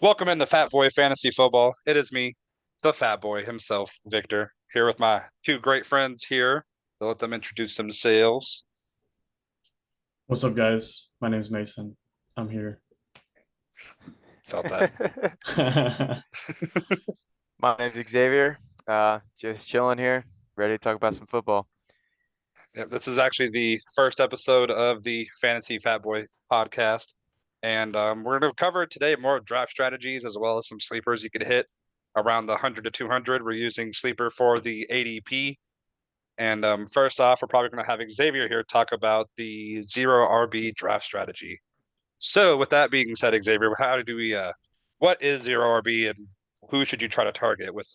Welcome into Fatboy Fantasy Football. It is me, the Fatboy himself, Victor, here with my two great friends here. I'll let them introduce themselves. What's up, guys? My name's Mason. I'm here. Felt that. My name's Xavier. Just chilling here, ready to talk about some football. Yeah, this is actually the first episode of the Fantasy Fatboy podcast. And we're going to cover today more draft strategies as well as some sleepers you could hit around the 100 to 200. We're using sleeper for the ADP. And first off, we're probably going to have Xavier here talk about the zero RB draft strategy. So, with that being said, Xavier, how do we? What is zero RB, and who should you try to target with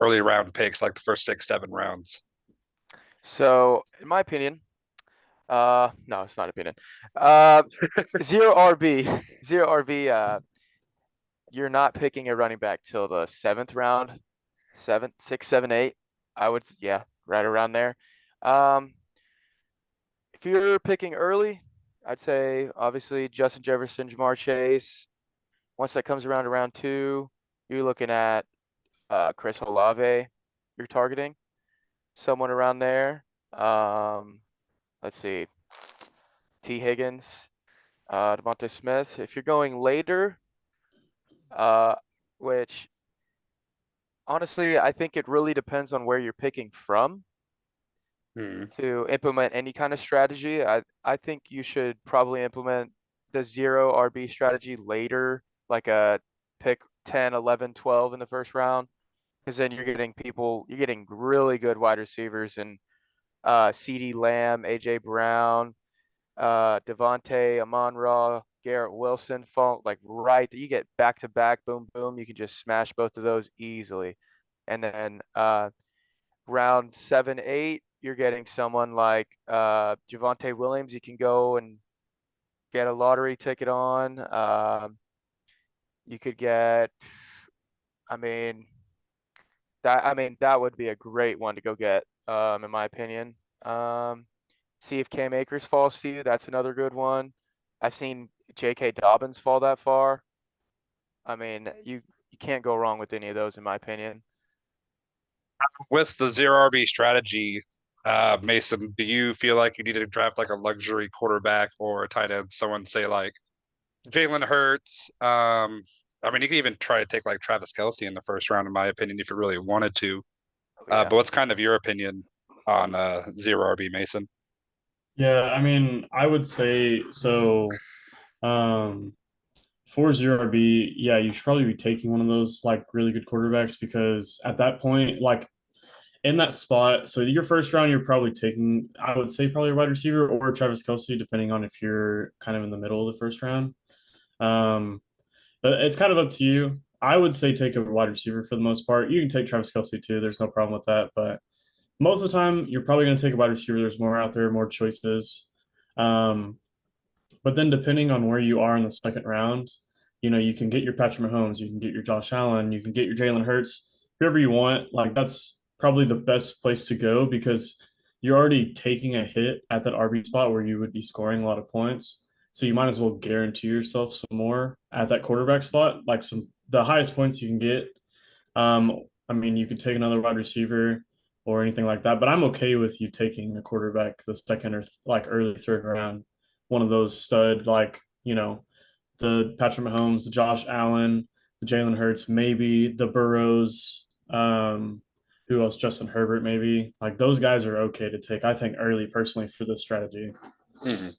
early round picks, like the first 6, 7 rounds? So, in my opinion, no, it's not opinion. Uh, zero RB, zero RB. You're not picking a running back till the seventh round, seventh, six, seven, eight. Yeah, right around there. Um, if you're picking early, I'd say obviously Justin Jefferson, Jamar Chase. Once that comes around to round two, you're looking at Chris Olave. You're targeting someone around there. Um, let's see, T. Higgins, Devontae Smith. If you're going later, uh, which honestly, I think it really depends on where you're picking from Hmm. to implement any kind of strategy. I think you should probably implement the zero RB strategy later, like a pick 10, 11, 12 in the first round, because then you're getting really good wide receivers and CD Lamb, AJ Brown, Devontae, Amon-Ra, Garrett Wilson fall like right. You get back to back, boom, boom. You can just smash both of those easily. And then round 7, 8, you're getting someone like Javonte Williams. You can go and get a lottery ticket on. You could get, I mean, that would be a great one to go get, in my opinion. Um, See if Cam Akers falls to you. That's another good one. I've seen J.K. Dobbins fall that far. I mean, you can't go wrong with any of those, in my opinion. With the zero RB strategy, Mason, do you feel like you need to draft like a luxury quarterback or a tight end? Someone say like Jalen Hurts. I mean, you can even try to take like Travis Kelce in the first round, in my opinion, if you really wanted to. Oh, yeah. But what's kind of your opinion on zero RB, Mason? Yeah, I mean, I would say so. Um, for zero RB, yeah, you should probably be taking one of those like really good quarterbacks because at that point, like in that spot, so your first round, you're probably taking, I would say, probably a wide receiver or Travis Kelce, depending on if you're kind of in the middle of the first round. Um, but it's kind of up to you. I would say take a wide receiver for the most part. You can take Travis Kelce too. There's no problem with that, but most of the time you're probably going to take a wide receiver. There's more out there, more choices. Um, but then depending on where you are in the second round, you can get your Patrick Mahomes, you can get your Josh Allen, you can get your Jalen Hurts, whoever you want. Like that's probably the best place to go because you're already taking a hit at that RB spot where you would be scoring a lot of points. So you might as well guarantee yourself some more at that quarterback spot, like some the highest points you can get. I mean, you could take another wide receiver or anything like that, but I'm okay with you taking a quarterback the second or like early third round, one of those stud like the Patrick Mahomes, the Josh Allen, the Jalen Hurts, maybe the Burrows. Who else? Justin Herbert, maybe. Like those guys are okay to take. I think early personally for this strategy. Mhm.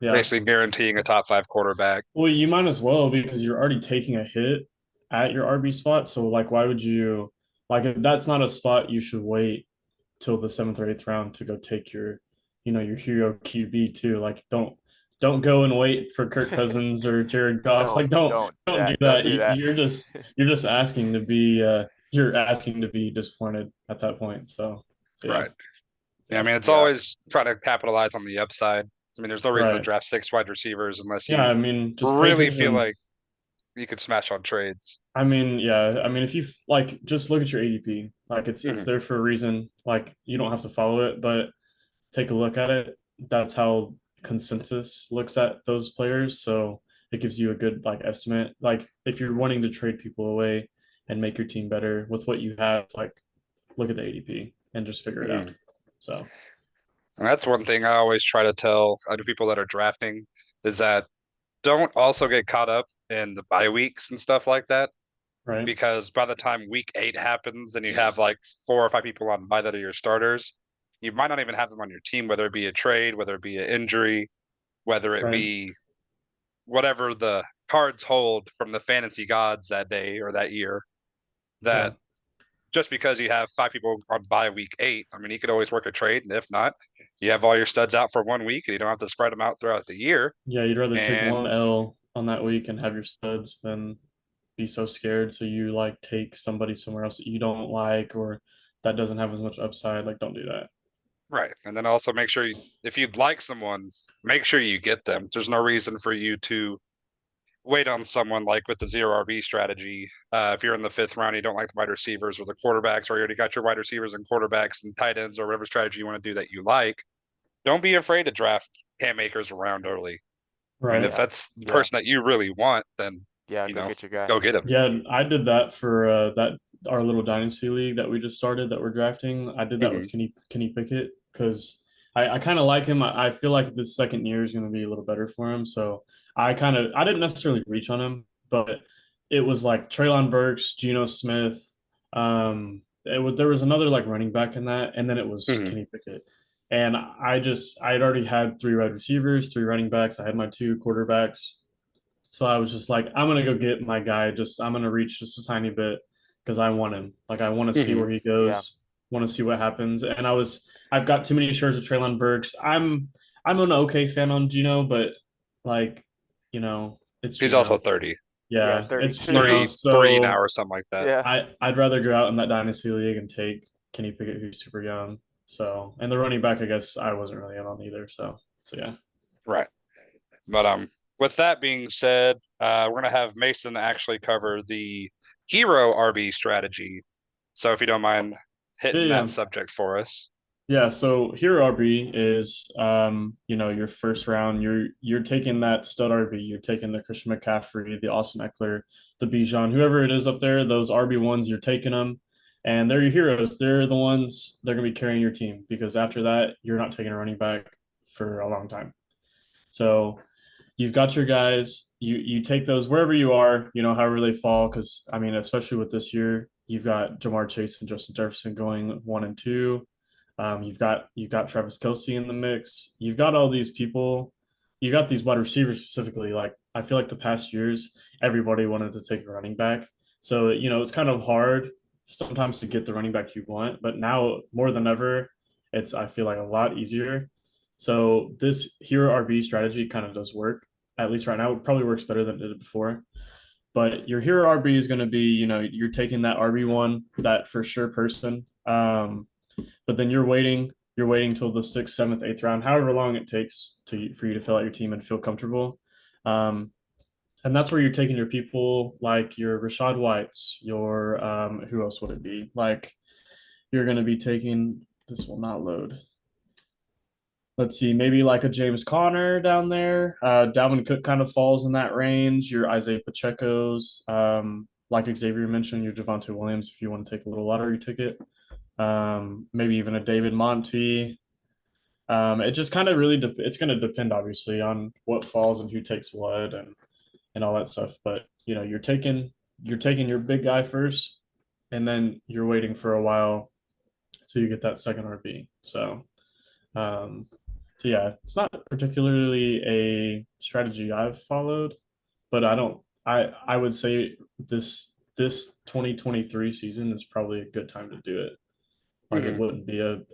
Yeah. Basically guaranteeing a top five quarterback. Well, you might as well because you're already taking a hit at your RB spot. So like, why would you like if that's not a spot you should wait till the seventh or eighth round to go take your hero QB too. Like don't go and wait for Kirk Cousins or Jared Goff. No, Like don't don't do don't do that. Don't that. do that. You're just asking to be you're asking to be disappointed at that point. So yeah. Right. Yeah, I Yeah. mean, it's Yeah. always trying to capitalize on the upside. I mean, there's no reason to Right. draft 6 wide receivers unless Yeah, you I mean, just pay really feel attention. like you could smash on trades. I mean, yeah, I mean, if you like, just look at your ADP. Like, it's Mhm. there for a reason. Like, you don't have to follow it, but take a look at it. That's how consensus looks at those players. So it gives you a good like estimate. Like if you're wanting to trade people away and make your team better with what you have, like look at the ADP and just figure it out. Mhm. So And that's one thing I always try to tell other people that are drafting is that don't also get caught up in the bye weeks and stuff like that. right, Because by the time week 8 happens and you have like 4 or 5 people on bye that are your starters, you might not even have them on your team, whether it be a trade, whether it be an injury, whether it right, be whatever the cards hold from the fantasy gods that day or that year. yeah. That just because you have 5 people on bye week 8, I mean, you could always work a trade. And if not, you have all your studs out for 1 week and you don't have to spread them out throughout the year. Yeah, you'd rather take one And L on that week and have your studs than be so scared. So you like take somebody somewhere else that you don't like or that doesn't have as much upside. Like, don't do that. right. And then also make sure if you'd like someone, make sure you get them. There's no reason for you to wait on someone like with the zero RB strategy. If you're in the 5th round, you don't like the wide receivers or the quarterbacks, or you already got your wide receivers and quarterbacks and tight ends or whatever strategy you want to do that you like. Don't be afraid to draft Cam Akers around early. I mean, Right. if Yeah. that's the Yeah. person that you really want, then Yeah. you Go know, get your guy. go get him. Yeah, I did that for that our little dynasty league that we just started that we're drafting. I did that Mm-hmm. with Kenny Pickett because I kind of like him. I feel like this second year is going to be a little better for him. So I didn't necessarily reach on him, but it was like Traylon Burks, Geno Smith. There was another like running back in that, and then it was Mm-hmm. Kenny Pickett. And I had already had three wide receivers, three running backs. I had my two quarterbacks. So I was just like, I'm gonna go get my guy. I'm gonna reach just a tiny bit because I want him. Like I want to see Mm-hmm. where he Yeah. goes. Want to see what happens. And I've got too many shares of Traylon Burks. I'm an okay fan on Gino, but like, it's He's also Gino. 30, Yeah. Yeah, it's Gino. 32. 33 now So or something like that. Yeah. I'd rather go out in that dynasty league and take Kenny Pickett, who's super young. So and the running back, I guess I wasn't really in on either. So yeah. Right. But with that being said, we're gonna have Mason actually cover the hero RB strategy. So if you don't mind Yeah, hitting that yeah. subject for us. Yeah, so hero RB is your first round. You're taking that stud RB. You're taking the Christian McCaffrey, the Austin Eckler, the Bijan, whoever it is up there. Those RB ones, you're taking them, and they're your heroes. They're the ones they're gonna be carrying your team because after that, you're not taking a running back for a long time. So you've got your guys. You take those wherever you are. However they fall. Because I mean, especially with this year, you've got Jamar Chase and Justin Jefferson going 1 and 2. You've got Travis Kelce in the mix. You've got all these people. You got these wide receivers specifically. Like I feel like the past years, everybody wanted to take a running back. So it's kind of hard sometimes to get the running back you want. But now more than ever, it's I feel like a lot easier. So this hero RB strategy kind of does work. At least right now, it probably works better than it did before. But your hero RB is going to be, you're taking that RB1, that for sure person. But then you're waiting till the 6th, 7th, 8th round, however long it takes for you to fill out your team and feel comfortable. Um, and that's where you're taking your people like your Rashad Whites, your who else would it be? Like you're going to be taking this will not load. Let's see, maybe like a James Conner down there. Dalvin Cook kind of falls in that range. Your Isaiah Pacheco's, like Xavier mentioned, your Javante Williams if you want to take a little lottery ticket. Maybe even a David Monty. It just kind of really it's going to depend obviously on what falls and who takes what and all that stuff. But you're taking your big guy first, and then you're waiting for a while till you get that second RB. Um, so yeah, it's not particularly a strategy I've followed, but I don't. I would say this 2023 season is probably a good time to do it. Like Mm-hmm.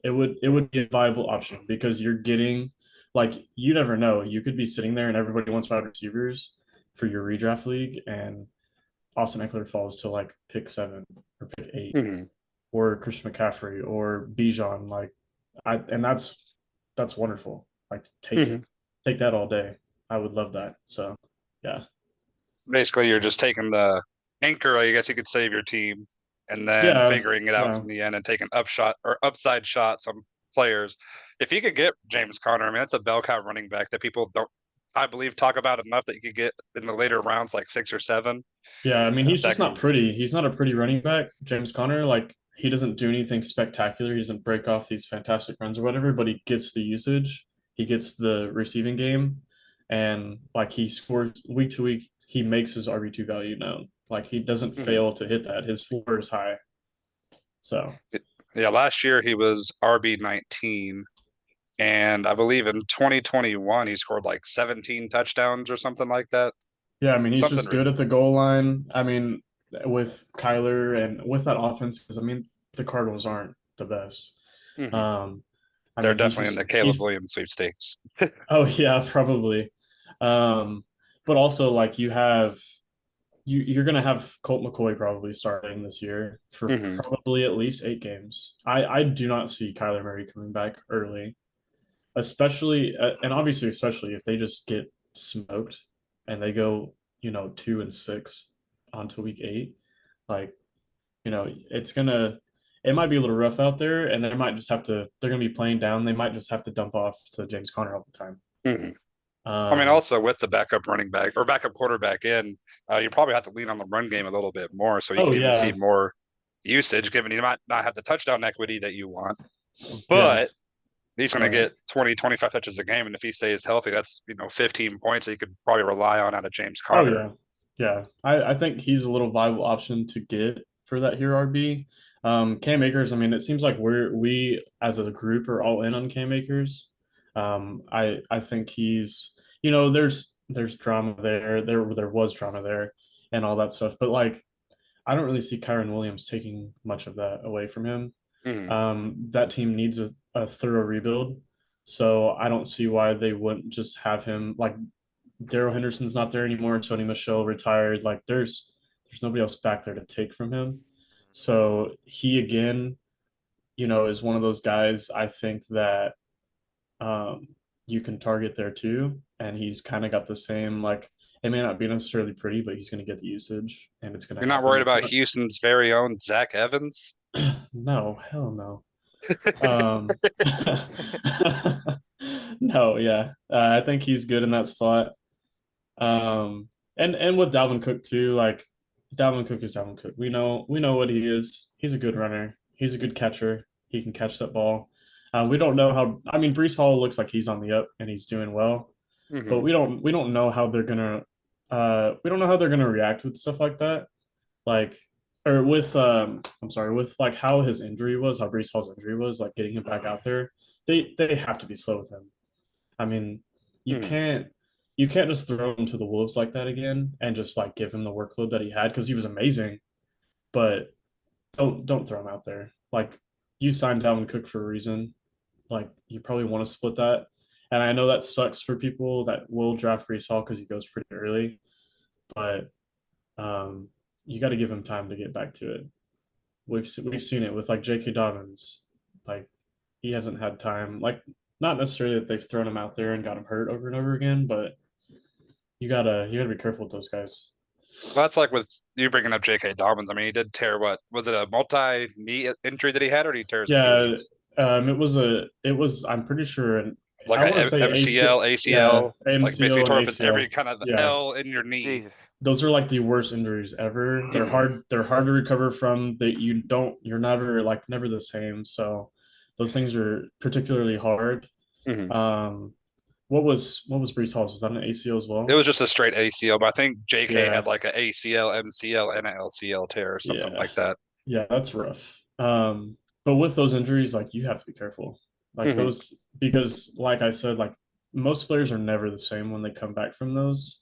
it would be a viable option because you're getting like you never know. You could be sitting there and everybody wants wide receivers for your redraft league, and Austin Eckler falls to like pick 7 or pick 8, Mm-hmm. or Christian McCaffrey or Bijan. Like and that's wonderful. Like take Mm-hmm. it, take that all day. I would love that. So yeah, Basically, you're just taking the anchor, I guess you could save your team, and then yeah, figuring it out yeah, from the end and taking upshot or upside shots on players. If you could get James Conner, I mean, that's a bell cow running back that people don't I believe, talk about enough that you could get in the later rounds, like 6 or 7. Yeah, I mean, he's That just not can, pretty. He's not a pretty running back, James Conner. Like, he doesn't do anything spectacular. He doesn't break off these fantastic runs or whatever, but he gets the usage. He gets the receiving game. And, like, he scores week to week. He makes his RB2 value known. Like, he doesn't mhm. fail to hit that. His floor is high. So, Yeah, last year he was RB19, and I believe in 2021 he scored like 17 touchdowns or something like that. yeah, I mean, he's Something. just good at the goal line. I mean, with Kyler and with that offense, because, I mean, the Cardinals aren't the best. Mhm. Um, I They're mean, definitely in the Caleb he's Williams sweepstakes. oh yeah, probably. Um, but also like you're gonna have Colt McCoy probably starting this year for Hmm. probably at least 8 games. I do not see Kyler Murray coming back early, especially and obviously especially if they just get smoked and they go 2-6 onto week 8. Like it might be a little rough out there, and they're gonna be playing down. They might just have to dump off to James Conner all the time. Hmm. I mean, Um, also with the backup running back or backup quarterback in, you probably have to lean on the run game a little bit more, so you oh can even see yeah, more usage, given he might not have the touchdown equity that you want, yeah, but he's going to right. get 20, 25 touches a game. And if he stays healthy, that's, 15 points that you could probably rely on out of James Oh Conner. yeah, yeah. I think he's a little viable option to get for that hero RB. Cam Akers. I mean, it seems like we as a group are all in on Cam Akers. I think there's drama there. There was drama there and all that stuff. But like, I don't really see Kyron Williams taking much of that away from him. Mm-hmm. That team needs a thorough rebuild. So I don't see why they wouldn't just have him like Daryl Henderson's not there anymore. Tony Michelle retired. Like there's nobody else back there to take from him. So he again, is one of those guys I think that um, you can target there too. And he's kind of got the same like it may not be necessarily pretty, but he's going to get the usage and it's going to You're not happen. worried It's about going Houston's very own Zach Evans? to no, hell no. Um, no, yeah, I think he's good in that spot. And with Dalvin Cook too, like Dalvin Cook is Dalvin Cook. We know what he is. He's a good runner. He's a good catcher. He can catch that ball. We don't know how. I mean, Brees Hall looks like he's on the up and he's doing well, but Mm-hmm. we don't know how they're gonna. We don't know how they're gonna react with stuff like that. Like, or with I'm sorry, with like how his injury was, how Brees Hall's injury was, like getting him back out there. They have to be slow with him. I mean, you Mm-hmm. can't you can't just throw him to the wolves like that again and just like give him the workload that he had because he was amazing. But don't throw him out there. Like you signed Dalvin Cook for a reason. Like you probably want to split that. And I know that sucks for people that will draft Brees Hall because he goes pretty early, but um, you got to give him time to get back to it. We've seen it with like J.K. Dobbins. Like he hasn't had time. Like not necessarily that they've thrown him out there and got him hurt over and over again, but you gotta be careful with those guys. Well, that's like with you bringing up J.K. Dobbins. I mean, he did tear what? Was it a multi knee injury that he had, or did he tear his Yeah, Achilles? it was I'm pretty sure an Like I want to a say AC MCL, yeah, ACL, like basically MCO and tore up every ACL. kind of Yeah. L in your knee. Jesus. Those are like the worst injuries ever. They're Hmm. hard to recover from. That you're never the same. So those things are particularly hard. Hmm. Um what was Brees Hall's? Was that an ACO as It well? was just a straight ACL, but I think JK had Yeah. like a ACL, MCL, and an LCL tear or something Yeah. like that. Yeah, that's rough. But with those injuries, like you have to be careful. Like Hmm. those because like I said, like most players are never the same when they come back from those.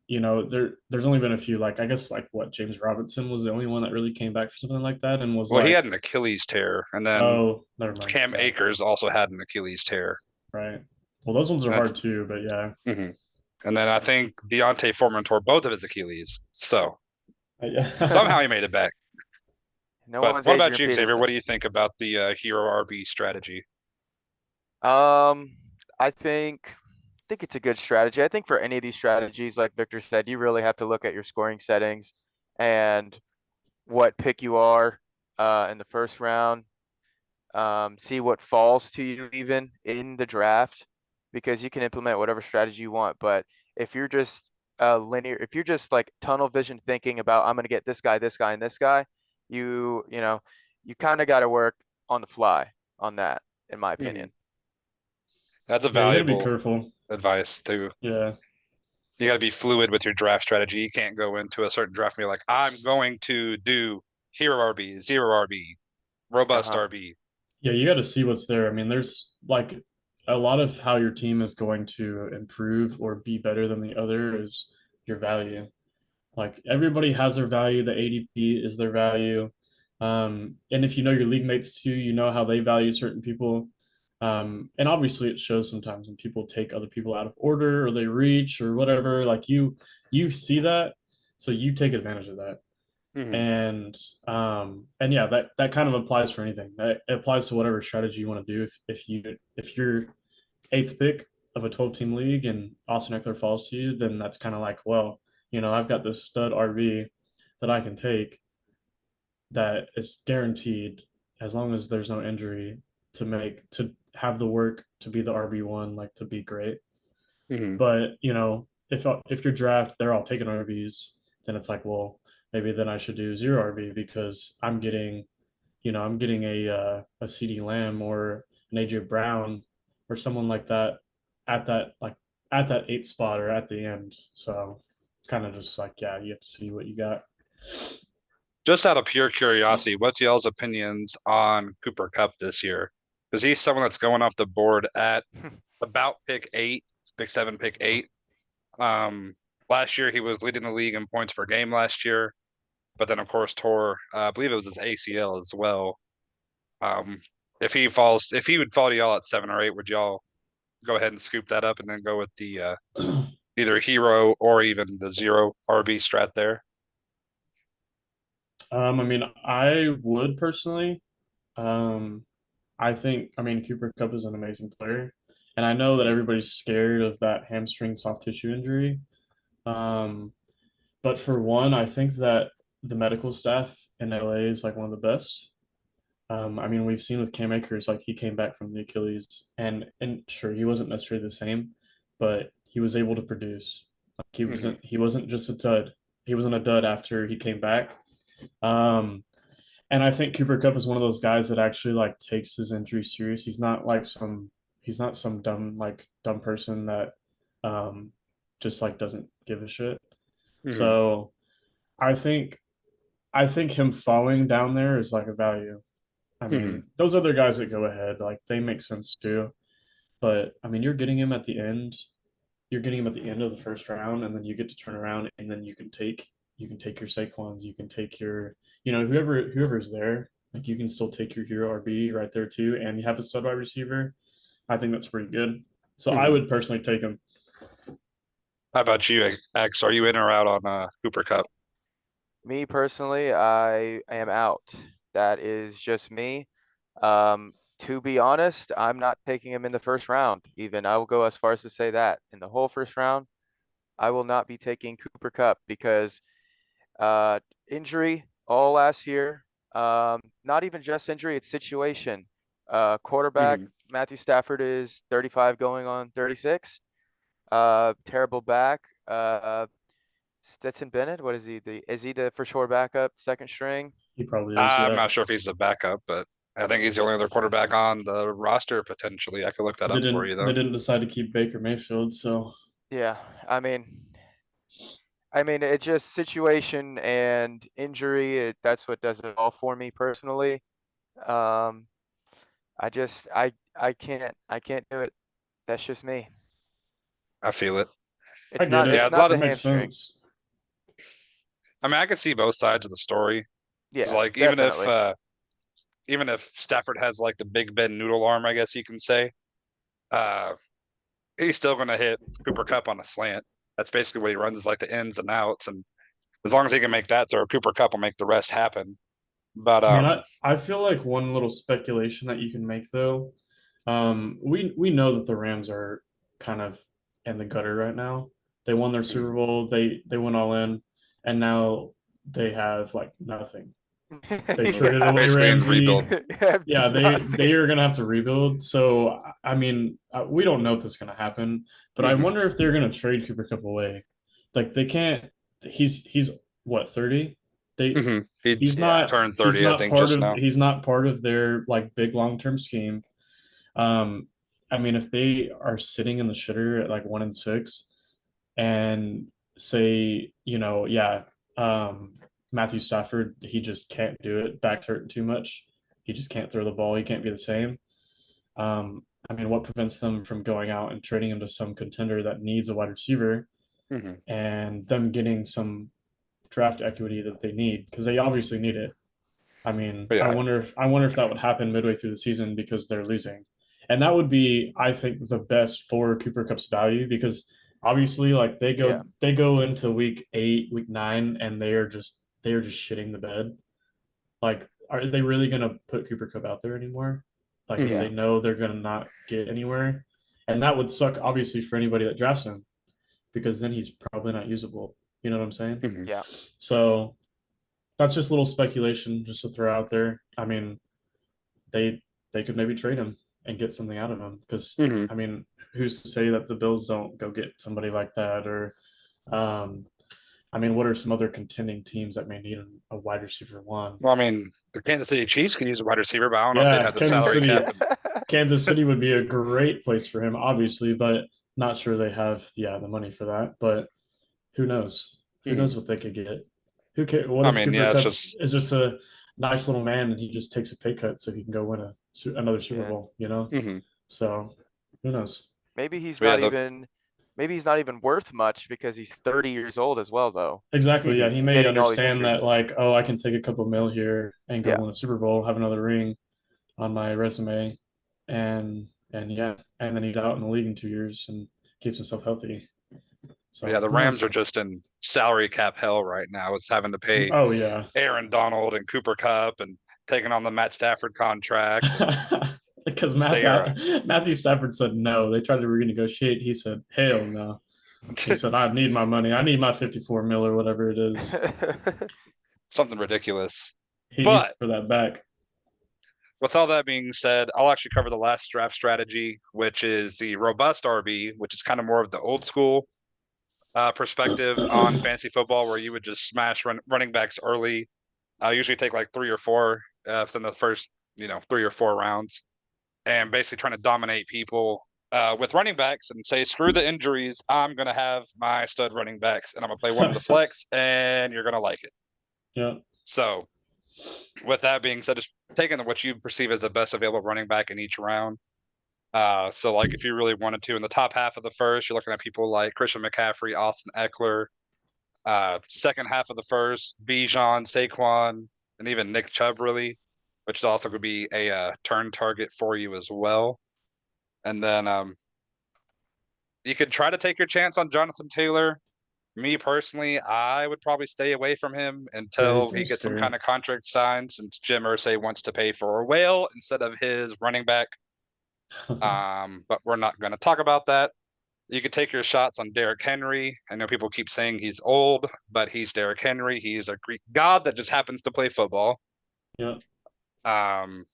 There's only been a few, like I guess like what James Robinson was the only one that really came back for something like that and was Well, he had like, an Achilles tear, and then oh, never mind. Cam Yeah, Akers also had an Achilles tear. right. Well, those ones are That's hard too, but yeah. mhm. And then I think Deontay Foreman tore both of his Achilles. So somehow Yeah. he made it back. No But one's what about Adrian you, Xavier? What Peterson. do you think about the hero RB strategy? Um, I think it's a good strategy. I think for any of these strategies, like Victor said, you really have to look at your scoring settings and what pick you are in the first round. See what falls to you even in the draft. because you can implement whatever strategy you want. But if you're just if you're just like tunnel vision thinking about I'm gonna get this guy, and this guy, you know, you kind of got to work on the fly on that, in my Mhm. opinion. That's a Yeah, you got to be valuable careful. advice too. Yeah. You got to be fluid with your draft strategy. You can't go into a certain draft and be like, I'm going to do hero RB, zero RB, robust Uh-huh. RB. Yeah, you got to see what's there. I mean, there's like a lot of how your team is going to improve or be better than the other is your value. Like everybody has their value. The ADP is their value. And if you know your league mates too, you know how they value certain people. And obviously it shows sometimes when people take other people out of order or they reach or whatever, like you see that. So you take advantage of that. Hmm. And yeah, that kind of applies for anything. That it applies to whatever strategy you want to do. If you're eighth pick of a 12 team league and Austin Eckler falls to you, then that's kind of like, well, I've got this stud RB that I can take that is guaranteed as long as there's no injury to have the work to be the RB1, like to be great. Hmm. But if your draft they're all taking RBs, then it's like, well, maybe then I should do zero RB because I'm getting a CD Lamb or an AJ Brown or someone like that at that like at that eight spot or at the end. So it's kind of just like, yeah, you have to see what you got. Just out of pure curiosity, what's y'all's opinions on Cooper Cup this year? Because he's someone that's going off the board at about pick eight, pick seven, pick eight. Um, Last year he was leading the league in points per game last year, but then of course tore, I believe it was his ACL as well. Um, if he would fall to y'all at seven or eight, would y'all go ahead and scoop that up and then go with the either hero or even the zero RB strat there? I mean, I would personally. Um, I mean, Cooper Cup is an amazing player, and I know that everybody's scared of that hamstring soft tissue injury. Um, but for one, I think that the medical staff in LA is like one of the best. I mean, we've seen with Cam Akers, like he came back from the Achilles, and sure, he wasn't necessarily the same, but he was able to produce. Like Hmm. he wasn't just a dud. He wasn't a dud after he came back. Um, and I think Cooper Cup is one of those guys that actually like takes his injury serious. He's not some dumb person that um just like doesn't give a shit. Hmm. So I think I think him falling down there is like a value. I Hmm. mean, those other guys that go ahead, like they make sense too. But I mean, you're getting him at the end. You're getting him at the end of the first round, and then you get to turn around, and then you can take your Saquons, you can take your whoever's there. Like you can still take your hero RB right there too, and you have a stud wide receiver. I think that's pretty good. So I Hmm. would personally take him. How about you, X? Are you in or out on Cooper Cup? Me personally, I am out. That is just me. To be honest, I'm not taking him in the first round, even. I will go as far as to say that. In the whole first round, I will not be taking Cooper Cup because uh injury all last year. Not even just injury, it's situation. Quarterback, Hmm. Matthew Stafford is 35 going on 36. Terrible back. Stetson Bennett, what is he? Is he the for sure backup, second string? He probably is. I'm Yeah, not sure if he's the backup, but I think he's the only other quarterback on the roster potentially. I could look that up for you they though. didn't decide to keep Baker Mayfield, so Yeah, I mean, it's just situation and injury. That's what does it all for me personally. Um, I just, I can't do it. That's just me. I feel it. I get Yeah, It's it. a not lot the of. It makes hamstring. sense. I mean, I can see both sides of the story. It's Yeah, like definitely. even if Stafford has like the Big Ben noodle arm, I guess you can say, uh, he's still going to hit Cooper Cup on a slant. That's basically what he runs is like the ins and outs, and as long as he can make that throw, Cooper Cup will make the rest happen. But I mean, I feel like one little speculation that you can make though, we know that the Rams are kind of in the gutter right now. They won their Super mhm. Bowl, they went all in, and now they have like nothing. They traded away Basically in rebuild. Ramsey. Have Yeah, they nothing. are gonna have to rebuild. So I mean, we don't know if this is gonna happen, but I Mhm. wonder if they're gonna trade Cooper Cup away. Like they can't. He's what 30. They He's Yeah. turned 30, I think, just now. he's not part of their like big long term scheme. Um, I mean, if they are sitting in the shitter at like 1-6, and say, yeah, Matthew Stafford, he just can't do it. Back hurting too much. He just can't throw the ball. He can't be the same. I mean, what prevents them from going out and trading him to some contender that needs a wide receiver Mhm. and them getting some draft equity that they need because they obviously need it. I mean, But yeah. I wonder if that would happen midway through the season because they're losing, and that would be, I think, the best for Cooper Cup's value because obviously, like Yeah. they go into week 8, week 9, and they are just shitting the bed. Like, are they really gonna put Cooper Cup out there anymore? Like, if Yeah. they know they're gonna not get anywhere, and that would suck obviously for anybody that drafts him because then he's probably not usable. You know what I'm saying? Mhm. Yeah. So that's just a little speculation just to throw out there. I mean, they they could maybe trade him and get something out of him because Mhm. I mean, who's to say that the Bills don't go get somebody like that or um I mean, what are some other contending teams that may need a wide receiver one? Well, I mean, the Kansas City Chiefs could use a wide receiver, but I don't know if they'd Yeah, have the salary cap. And Kansas City would be a great place for him, obviously, but not sure they have the money for that. But who knows? Who Mhm. knows what they could get? Who cares? What I if mean, Cooper yeah, it's Cup just. is just a nice little man and he just takes a pay cut so he can go win another Super Yeah. Bowl? You know, Mhm. so who knows? Maybe he's But yeah, not the. even maybe he's not even worth much because he's 30 years old as well though. Exactly. Yeah, Mhm. he may Getting all these understand injuries. that like, oh, I can take a couple mil here and go Yeah. win a Super Bowl, have another ring on my resume, and yeah, and then he's out in the league in 2 years and keeps himself healthy. Yeah, So the who Rams are knows? just in salary cap hell right now with having to pay Oh yeah. Aaron Donald and Cooper Cup and taking on the Matt Stafford contract. And Because they are. Matthew Stafford said no. They tried to renegotiate. He said hell no. He said I need my money. I need my 54 mil or whatever it is. Something ridiculous. He needs But for that back. with all that being said, I'll actually cover the last draft strategy, which is the robust RB, which is kind of more of the old school perspective on fantasy football, where you would just smash running backs early. Usually take like 3 or 4 within the first, 3 or 4 rounds, and basically trying to dominate people with running backs and say, screw the injuries. I'm going to have my stud running backs and I'm going to play one in the flex and you're going to like it. Yeah. So, with that being said, just taking what you perceive as the best available running back in each round. So, like, if you really wanted to, in the top half of the first, you're looking at people like Christian McCaffrey, Austin Eckler. Second half of the first, Bijan, Saquon, and even Nick Chubb, really, which also could be a turn target for you as well. And then you could try to take your chance on Jonathan Taylor. Me personally, I would probably stay away from him Yeah, until he he's gets some scary. kind of contract signed, since Jim Irsay wants to pay for a whale instead of his running back. But we're not going to talk about that. You could take your shots on Derrick Henry. I know people keep saying he's old, but he's Derrick Henry. He's a Greek god that just happens to play football. Yeah. Um,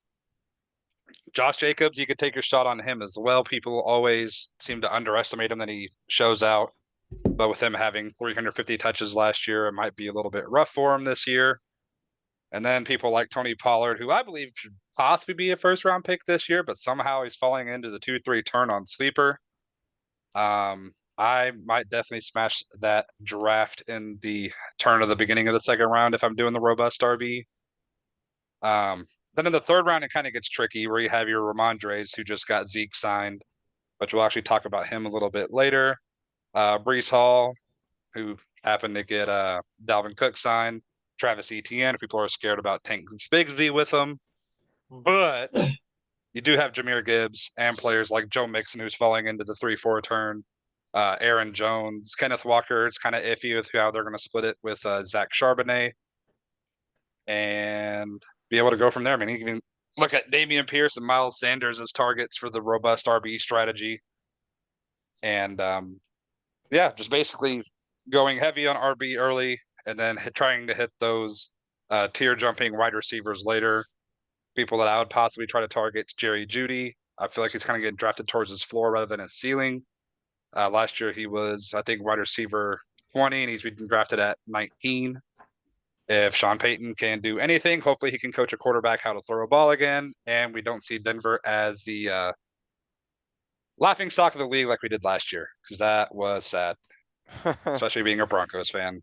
Josh Jacobs, you could take your shot on him as well. People always seem to underestimate him that he shows out. But with him having 350 touches last year, it might be a little bit rough for him this year. And then people like Tony Pollard, who I believe should possibly be a first round pick this year, but somehow he's falling into the 2-3 turn on sleeper. I might definitely smash that draft in the turn of the beginning of the second round if I'm doing the robust RB. Then in the third round, it kind of gets tricky where you have your Ramondres, who just got Zeke signed, which we'll actually talk about him a little bit later. Brees Hall, who happened to get Dalvin Cook signed. Travis Etienne, if people are scared about Tank Bigsby with him. But you do have Jameer Gibbs and players like Joe Mixon, who's falling into the 3-4 turn. Aaron Jones, Kenneth Walker. It's kind of iffy with how they're going to split it with Zach Charbonnet and be able to go from there. I mean, you can look at Damian Pierce and Miles Sanders as targets for the robust RB strategy. And yeah, just basically going heavy on RB early and then trying to hit those tier jumping wide receivers later. People that I would possibly try to target, Jerry Jeudy. I feel like he's kind of getting drafted towards his floor rather than his ceiling. Last year he was, I think, wide receiver 20, and he's been drafted at 19. If Sean Payton can do anything, hopefully he can coach a quarterback how to throw a ball again, and we don't see Denver as the laughing stock of the league like we did last year, because that was sad, especially being a Broncos fan.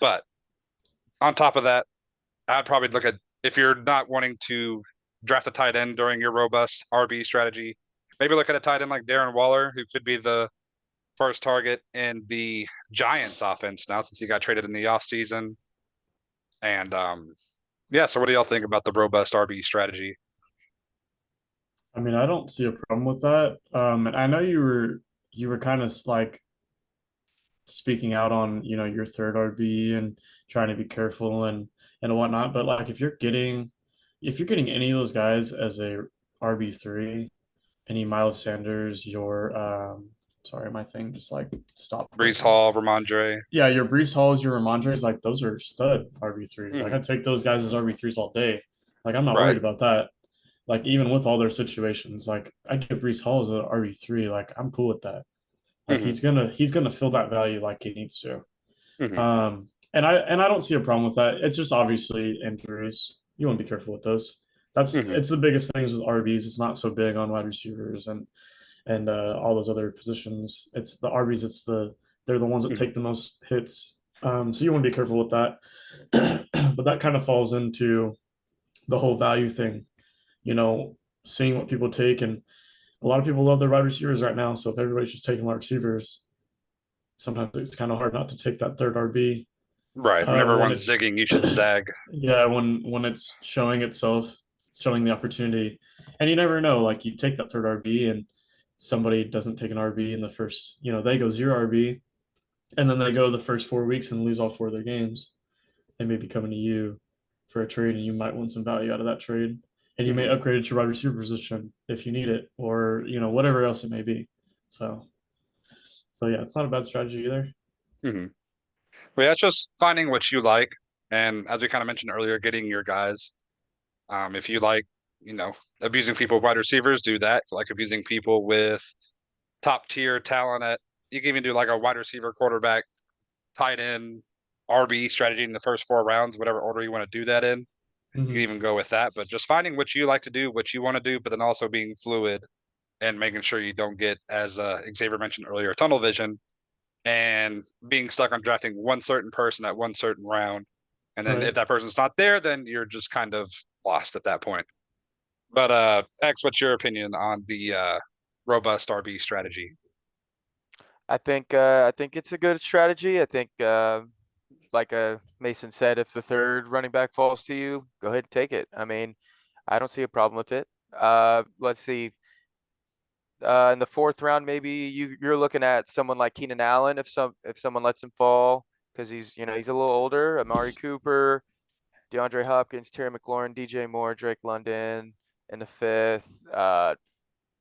But on top of that, I'd probably look at, if you're not wanting to draft a tight end during your robust RB strategy, maybe look at a tight end like Darren Waller, who could be the first target in the Giants offense now since he got traded in the offseason. And yeah, so what do y'all think about the robust RB strategy? I mean, I don't see a problem with that. And I know you were kind of like speaking out on, your third RB and trying to be careful and whatnot. But like if you're getting any of those guys as a RB3, any Miles Sanders, your sorry, my thing just like stopped Brees working. Hall, Ramondre. Yeah, your Brees Halls, your Ramondres, like those are stud RB3s. Like Mhm. I take those guys as RB3s all day. Like I'm not worried Right. about that. Like even with all their situations, like I give Brees Hall as an RB3. Like I'm cool with that. Like Hmm. he's gonna fill that value like he needs to. Hmm. And I don't see a problem with that. It's just obviously injuries. You want to be careful with those. That's Hmm. it's the biggest things with RBs. It's not so big on wide receivers and all those other positions. It's the RBs. They're the ones that Hmm. take the most hits. So you want to be careful with that. But that kind of falls into the whole value thing. You know, seeing what people take, and a lot of people love their wide receivers right now. So if everybody's just taking wide receivers, sometimes it's kind of hard not to take that third RB Right. When when everyone's it's zigging, you should zag. yeah when it's showing itself, showing the opportunity, and you never know. Like you take that third RB and somebody doesn't take an RB in the first, they go zero RB, and then they go the first 4 weeks and lose all four of their games. They may be coming to you for a trade, and you might win some value out of that trade, and you may Hmm. upgrade it to wide receiver position if you need it, or whatever else it may be. So yeah, it's not a bad strategy either. Hmm. Well, yeah, it's just finding what you like. And as we kind of mentioned earlier, getting your guys. If you like, abusing people with wide receivers, do that. If you like abusing people with top tier talent you can even do like a wide receiver, quarterback, tight end, RB strategy in the first 4 rounds, whatever order you want to do that in. You can Mm-hmm. even go with that, but just finding what you like to do, what you want to do, but then also being fluid and making sure you don't get, as Xavier mentioned earlier, tunnel vision and being stuck on drafting one certain person at one certain round. And then Right. if that person's not there, then you're just kind of lost at that point. But X, what's your opinion on the robust RB strategy? I think it's a good strategy. I think like Mason said, if the third running back falls to you, go ahead and take it. I mean, I don't see a problem with it. Let's see. In the fourth round, maybe you're looking at someone like Keenan Allen if someone lets him fall because he's a little older. Amari Cooper, DeAndre Hopkins, Terry McLaurin, DJ Moore, Drake London in the fifth.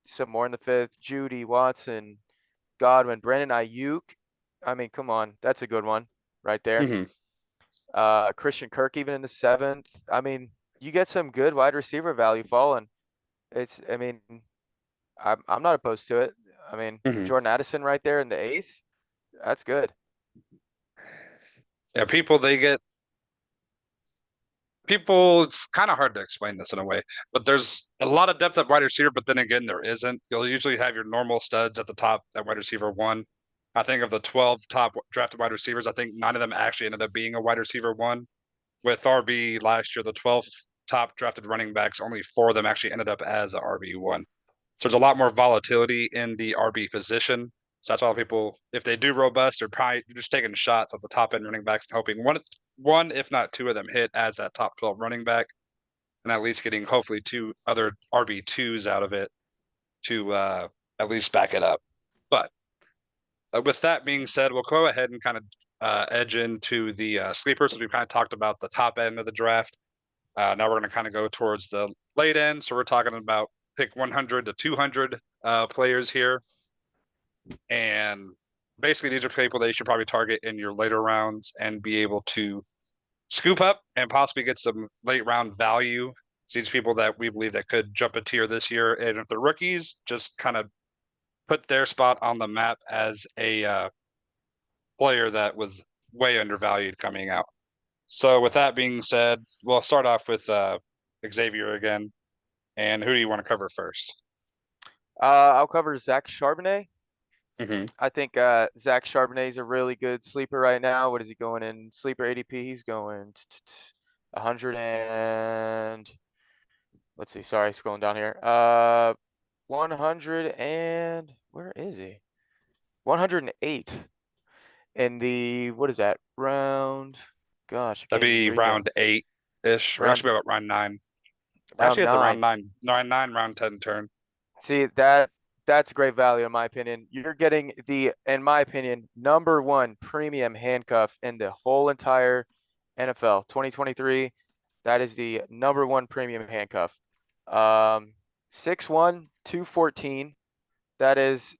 Some more in the fifth. Judy Watson, Godwin, Brandon Ayuk. I mean, come on, that's a good one right there. Hmm. Christian Kirk even in the seventh. I mean, you get some good wide receiver value falling. I mean, I'm not opposed to it. I mean, Hmm. Jordan Addison right there in the eighth. That's good. Yeah, people, it's kind of hard to explain this in a way, but there's a lot of depth at wide receiver, but then again, there isn't. You'll usually have your normal studs at the top at wide receiver one. I think of the 12 top drafted wide receivers, I think nine of them actually ended up being a wide receiver one. With RB last year, the 12 top drafted running backs, only four of them actually ended up as a RB1. So there's a lot more volatility in the RB position. So that's why people, if they do robust, they're probably just taking shots at the top end running backs and hoping one, if not two of them hit as that top 12 running back, and at least getting hopefully two other RB2s out of it to at least back it up. But with that being said, we'll go ahead and kind of edge into the sleepers as we've kind of talked about the top end of the draft. Now we're going to kind of go towards the late end. So we're talking about pick 100 to 200 players here. And basically, these are people that you should probably target in your later rounds and be able to scoop up and possibly get some late round value. These people that we believe that could jump a tier this year, and if they're rookies, just kind of put their spot on the map as a player that was way undervalued coming out. So with that being said, we'll start off with Xavier again. And who do you want to cover first? I'll cover Zach Charbonnet. Mm-hmm. I think Zach Charbonnet is a really good sleeper right now. What is he going in sleeper ADP? He's going 100 and let's see. Sorry, scrolling down here. 100 and where is he? 108 in the what is that round? Gosh, I That'd can't even be read that. round 8-ish. Or Round actually about round 9. round Actually at the round nine. 9, round 10 turn. See that's great value in my opinion. You're getting the, in my opinion, number one premium handcuff in the whole entire NFL 2023. That is the number one premium handcuff. 6'1", 214. That is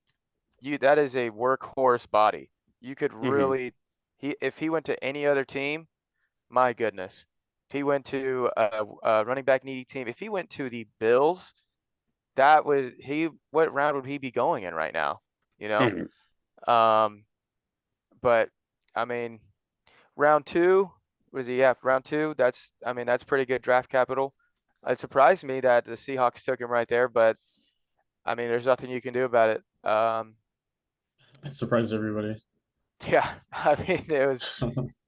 that is a workhorse body. You could Mm-hmm. really, if he went to any other team, my goodness. If he went to a running back needy team, if he went to the Bills, what round would he be going in right now? You know? Mm-hmm. Um, but I mean, round two, was he? Yeah, round two. I mean, that's pretty good draft capital. It surprised me that the Seahawks took him right there, but I mean, there's nothing you can do about it. It surprised everybody. Yeah, I mean,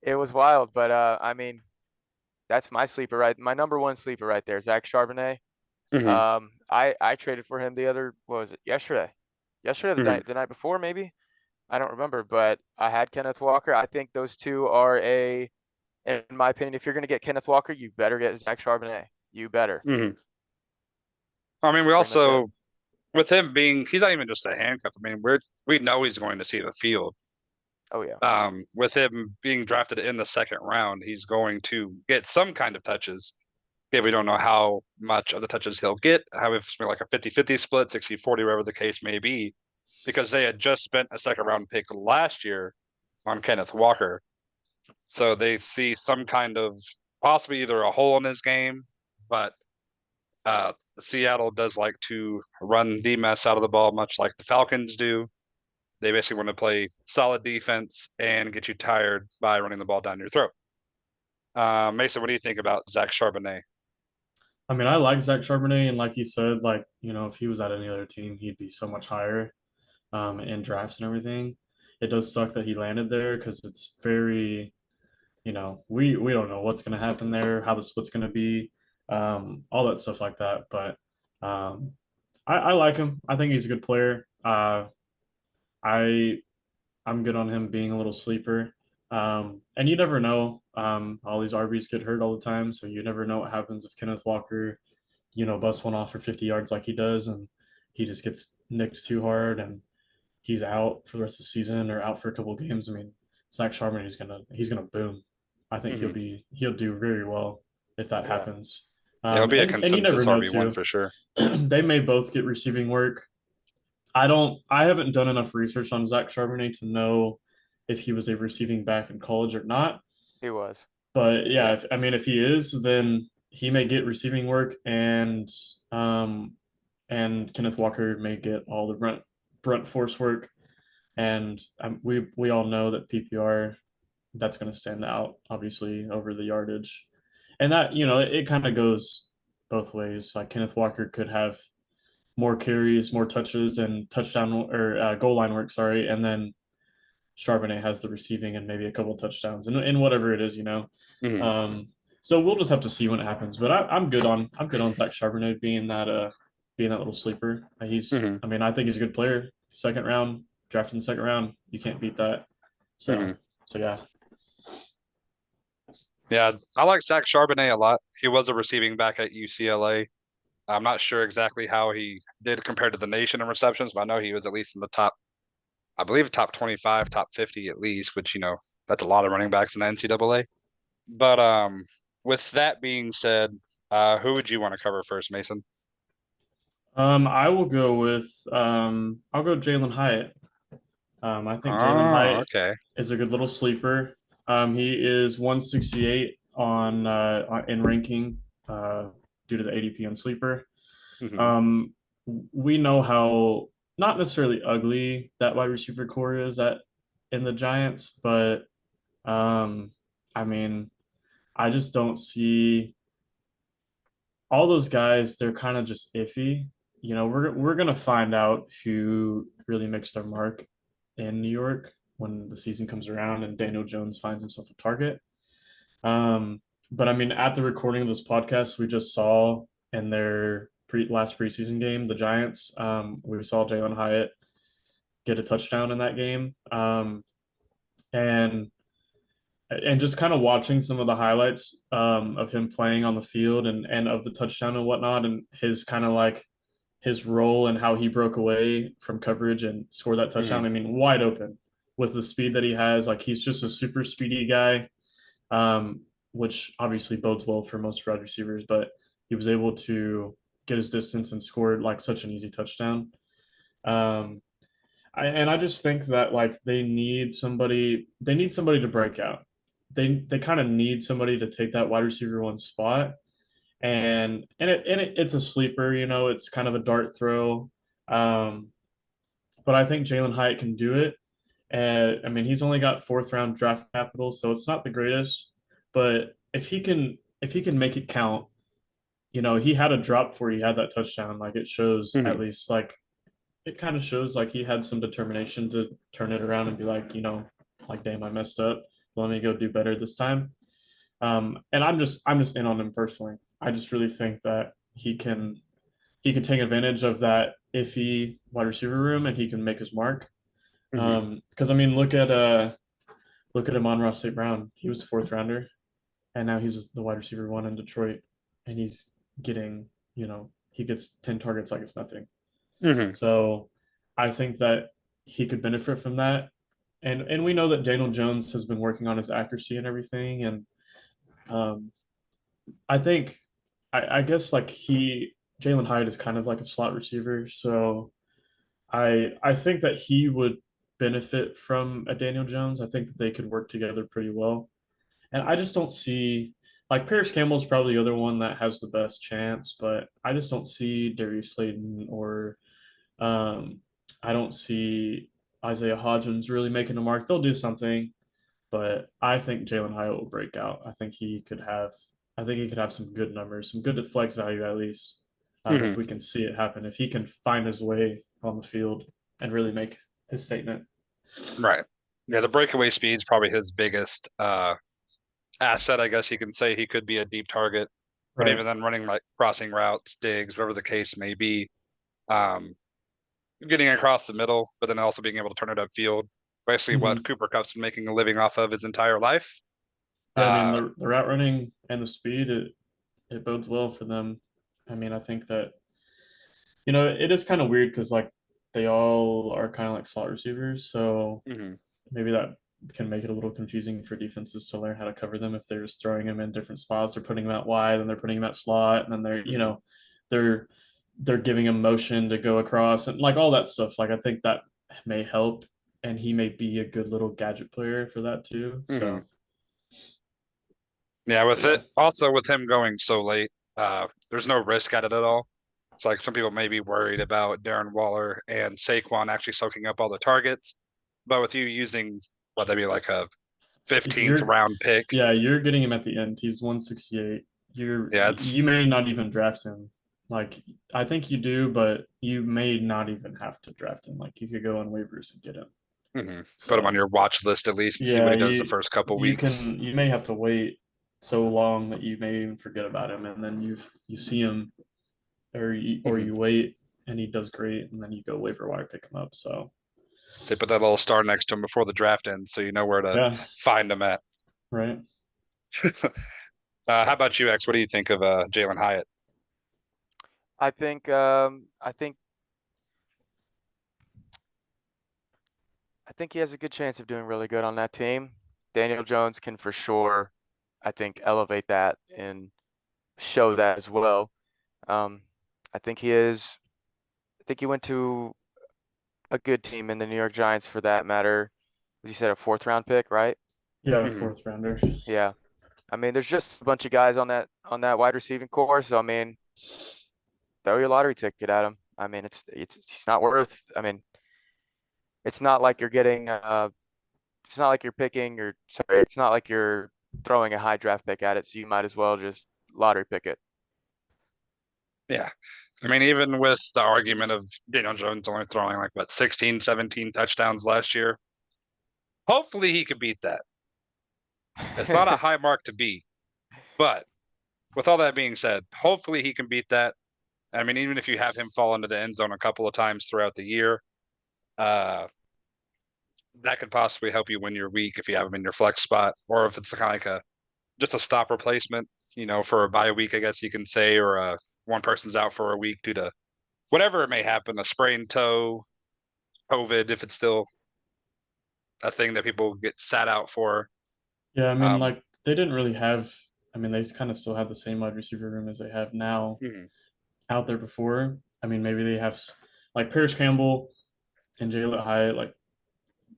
it was wild, but I mean, that's my sleeper, right? My number one sleeper right there, Zach Charbonnet. Mm-hmm. I traded for him the other, what was it, yesterday? Yesterday, Mm-hmm. the night before, maybe? I don't remember, but I had Kenneth Walker. I think those two are in my opinion, if you're gonna get Kenneth Walker, you better get Zach Charbonnet. You better. Mm-hmm. I mean, we Pretty much it. also with him being he's not even just a handcuff. I mean, we know he's going to see the field. Oh yeah. With him being drafted in the second round, he's going to get some kind of touches. Yeah, we don't know how much of the touches he'll get, how if it's like a 50-50 split, 60-40, whatever the case may be, because they had just spent a second round pick last year on Kenneth Walker. So they see some kind of possibly either a hole in his game, but Seattle does like to run the mess out of the ball, much like the Falcons do. They basically want to play solid defense and get you tired by running the ball down your throat. Mason, what do you think about Zach Charbonnet? I mean, I like Zach Charbonnet, and like you said, like if he was at any other team, he'd be so much higher in drafts and everything. It does suck that he landed there because it's very, we don't know what's going to happen there, how the split's going to be, all that stuff like that. But um, I like him. I think he's a good player. I I'm good on him being a little sleeper. And you never know. All these RBs get hurt all the time, so you never know what happens if Kenneth Walker, busts one off for 50 yards like he does, and he just gets nicked too hard, and he's out for the rest of the season or out for a couple of games. I mean, Zach Charbonnet is he's gonna boom. I think Mm-hmm. he'll do very well if that Yeah. happens. Yeah, it'll be a And you never consensus know RB1 too. for sure. They may both get receiving work. I haven't done enough research on Zach Charbonnet to know if he was a receiving back in college or not. He was. But yeah, Yeah. if he is, then he may get receiving work, and Kenneth Walker may get all the brunt force work. And we all know that PPR, that's going to stand out obviously over the yardage, and that it kind of goes both ways. Like Kenneth Walker could have more carries, more touches, and touchdown or goal line work. Sorry, and then Charbonnet has the receiving and maybe a couple touchdowns and whatever it is. Mm-hmm. Um, so we'll just have to see when it happens. But I'm good on Zach Charbonnet being that little sleeper. Mm-hmm. I mean, I think he's a good player. Second round, drafted in the second round, you can't beat that. Mm-hmm. So yeah. Yeah, I like Zach Charbonnet a lot. He was a receiving back at UCLA. I'm not sure exactly how he did compared to the nation in receptions, but I know he was at least in the top, I believe top 25, top 50 at least, which, that's a lot of running backs in the NCAA. But with that being said, who would you want to cover first, Mason? I will go with I'll go Jalen Hyatt. I think Jalen Oh, Hyatt okay. is a good little sleeper. He is 168 in ranking due to the ADP on sleeper. Hmm. Um, we know how not necessarily ugly that wide receiver core is at in the Giants, but um, I mean, I just don't see all those guys. They're kind of just iffy. You know, we're gonna find out who really makes their mark in New York when the season comes around and Daniel Jones finds himself a target. Um, but I mean, at the recording of this podcast, we just saw in their last preseason game, the Giants, we saw Jalen Hyatt get a touchdown in that game. And just kind of watching some of the highlights of him playing on the field and of the touchdown and whatnot, and his kind of like his role and how he broke away from coverage and scored that touchdown. Hmm. I mean, wide open with the speed that he has. Like he's just a super speedy guy, um, which obviously bodes well for most wide receivers. But he was able to get his distance and scored like such an easy touchdown. Um, and I just think that like they need somebody to break out. They kind of need somebody to take that wide receiver one spot. It's a sleeper, you know, it's kind of a dart throw. Um, but I think Jalen Hyatt can do it. And I mean, he's only got fourth round draft capital, so it's not the greatest. But if he can make it count, you know, he had a drop before he had that touchdown. Like it shows at Hmm. least like it kind of shows like he had some determination to turn it around and be like, you know, like damn, I messed up. Let me go do better this time. And I'm just in on him personally. I just really think that he can take advantage of that iffy wide receiver room and he can make his mark. Hmm. Because I mean, look at Amon-Ra St. Brown. He was a fourth rounder, and now he's the wide receiver one in Detroit, and he's getting, you know, he gets 10 targets like it's nothing. Hmm. So I think that he could benefit from that. And we know that Daniel Jones has been working on his accuracy and everything. And um, I think I guess like Jalen Hyatt is kind of like a slot receiver. So I think that he would benefit from a Daniel Jones. I think that they could work together pretty well. And I just don't see like Paris Campbell's probably the other one that has the best chance, but I just don't see Darius Slayton or um, I don't see Isaiah Hodgins really making a mark. They'll do something, but I think Jalen Hyatt will break out. I think he could have some good numbers, some good flex value at least. If Hmm. we can see it happen, if he can find his way on the field and really make his statement. Right. Yeah, the breakaway speed's probably his biggest asset, I guess you can say. He could be a deep target, but Right. even then running like crossing routes, digs, whatever the case may be, um, getting across the middle, but then also being able to turn it upfield. Basically what Mm-hmm. Cooper Cup's been making a living off of his entire life. Yeah, I mean Uh, the route running and the speed it bodes well for them. I mean, I think that you know it is kind of weird because like they all are kind of like slot receivers, so mhm. maybe that can make it a little confusing for defenses to learn how to cover them if they're just throwing them in different spots. They're putting them out wide, and they're putting them at slot, and then they're you Mhm. know they're they're giving him motion to go across and like all that stuff. Like I think that may help, and he may be a good little gadget player for that too. Mhm. So Yeah, with yeah, it also with him going so late, there's no risk at it at all. It's like some people may be worried about Darren Waller and Saquon actually soaking up all the targets, but with you using what that'd be like a 15th you're round pick, yeah you're getting him at the end. He's 168. yeah, You it's may not even draft him. Like I think you do, but you may not even have to draft him. Like you could go on waivers and get him. put him on So your watch list at least and see what yeah, he does the first couple weeks. you may have to wait so long that you may even forget about him, and then you see him or Mhm. you wait and he does great, and then you go waiver wire pick him up. So They put that little star next to him before the draft ends, so you know where to yeah, find him at. right. How about you, X? What do you think of Jalen Hyatt? I think he has a good chance of doing really good on that team. Daniel Jones can for sure, I think, elevate that and show that as well. Um, I think he is. I think he went to a good team in the New York Giants for that matter. As you said, a fourth round pick, right? Yeah, Mhm. fourth rounder. Yeah. I mean, there's just a bunch of guys on that wide receiving core. So I mean, throw your lottery ticket at him. I mean, he's not worth. I mean, it's not like you're getting. It's not like you're picking or sorry, it's not like you're throwing a high draft pick at it. So you might as well just lottery pick it. Yeah. I mean, even with the argument of Daniel Jones only throwing like what 16, 17 touchdowns last year, hopefully he could beat that. It's not a high mark to beat, but with all that being said, hopefully he can beat that. I mean, even if you have him fall into the end zone a couple of times throughout the year, uh, that could possibly help you win your week if you have him in your flex spot, or if it's kind of like a just a stop replacement, for a bye week, I guess you can say, or one person's out for a week due to whatever it may happen, a sprained toe, COVID, if it's still a thing that people get sat out for. Yeah, I mean, Um, like they didn't really have. I mean, they kind of still have the same wide receiver room as they have now mhm, out there before. I mean, maybe they have like Paris Campbell and Jalen Hyatt. Like,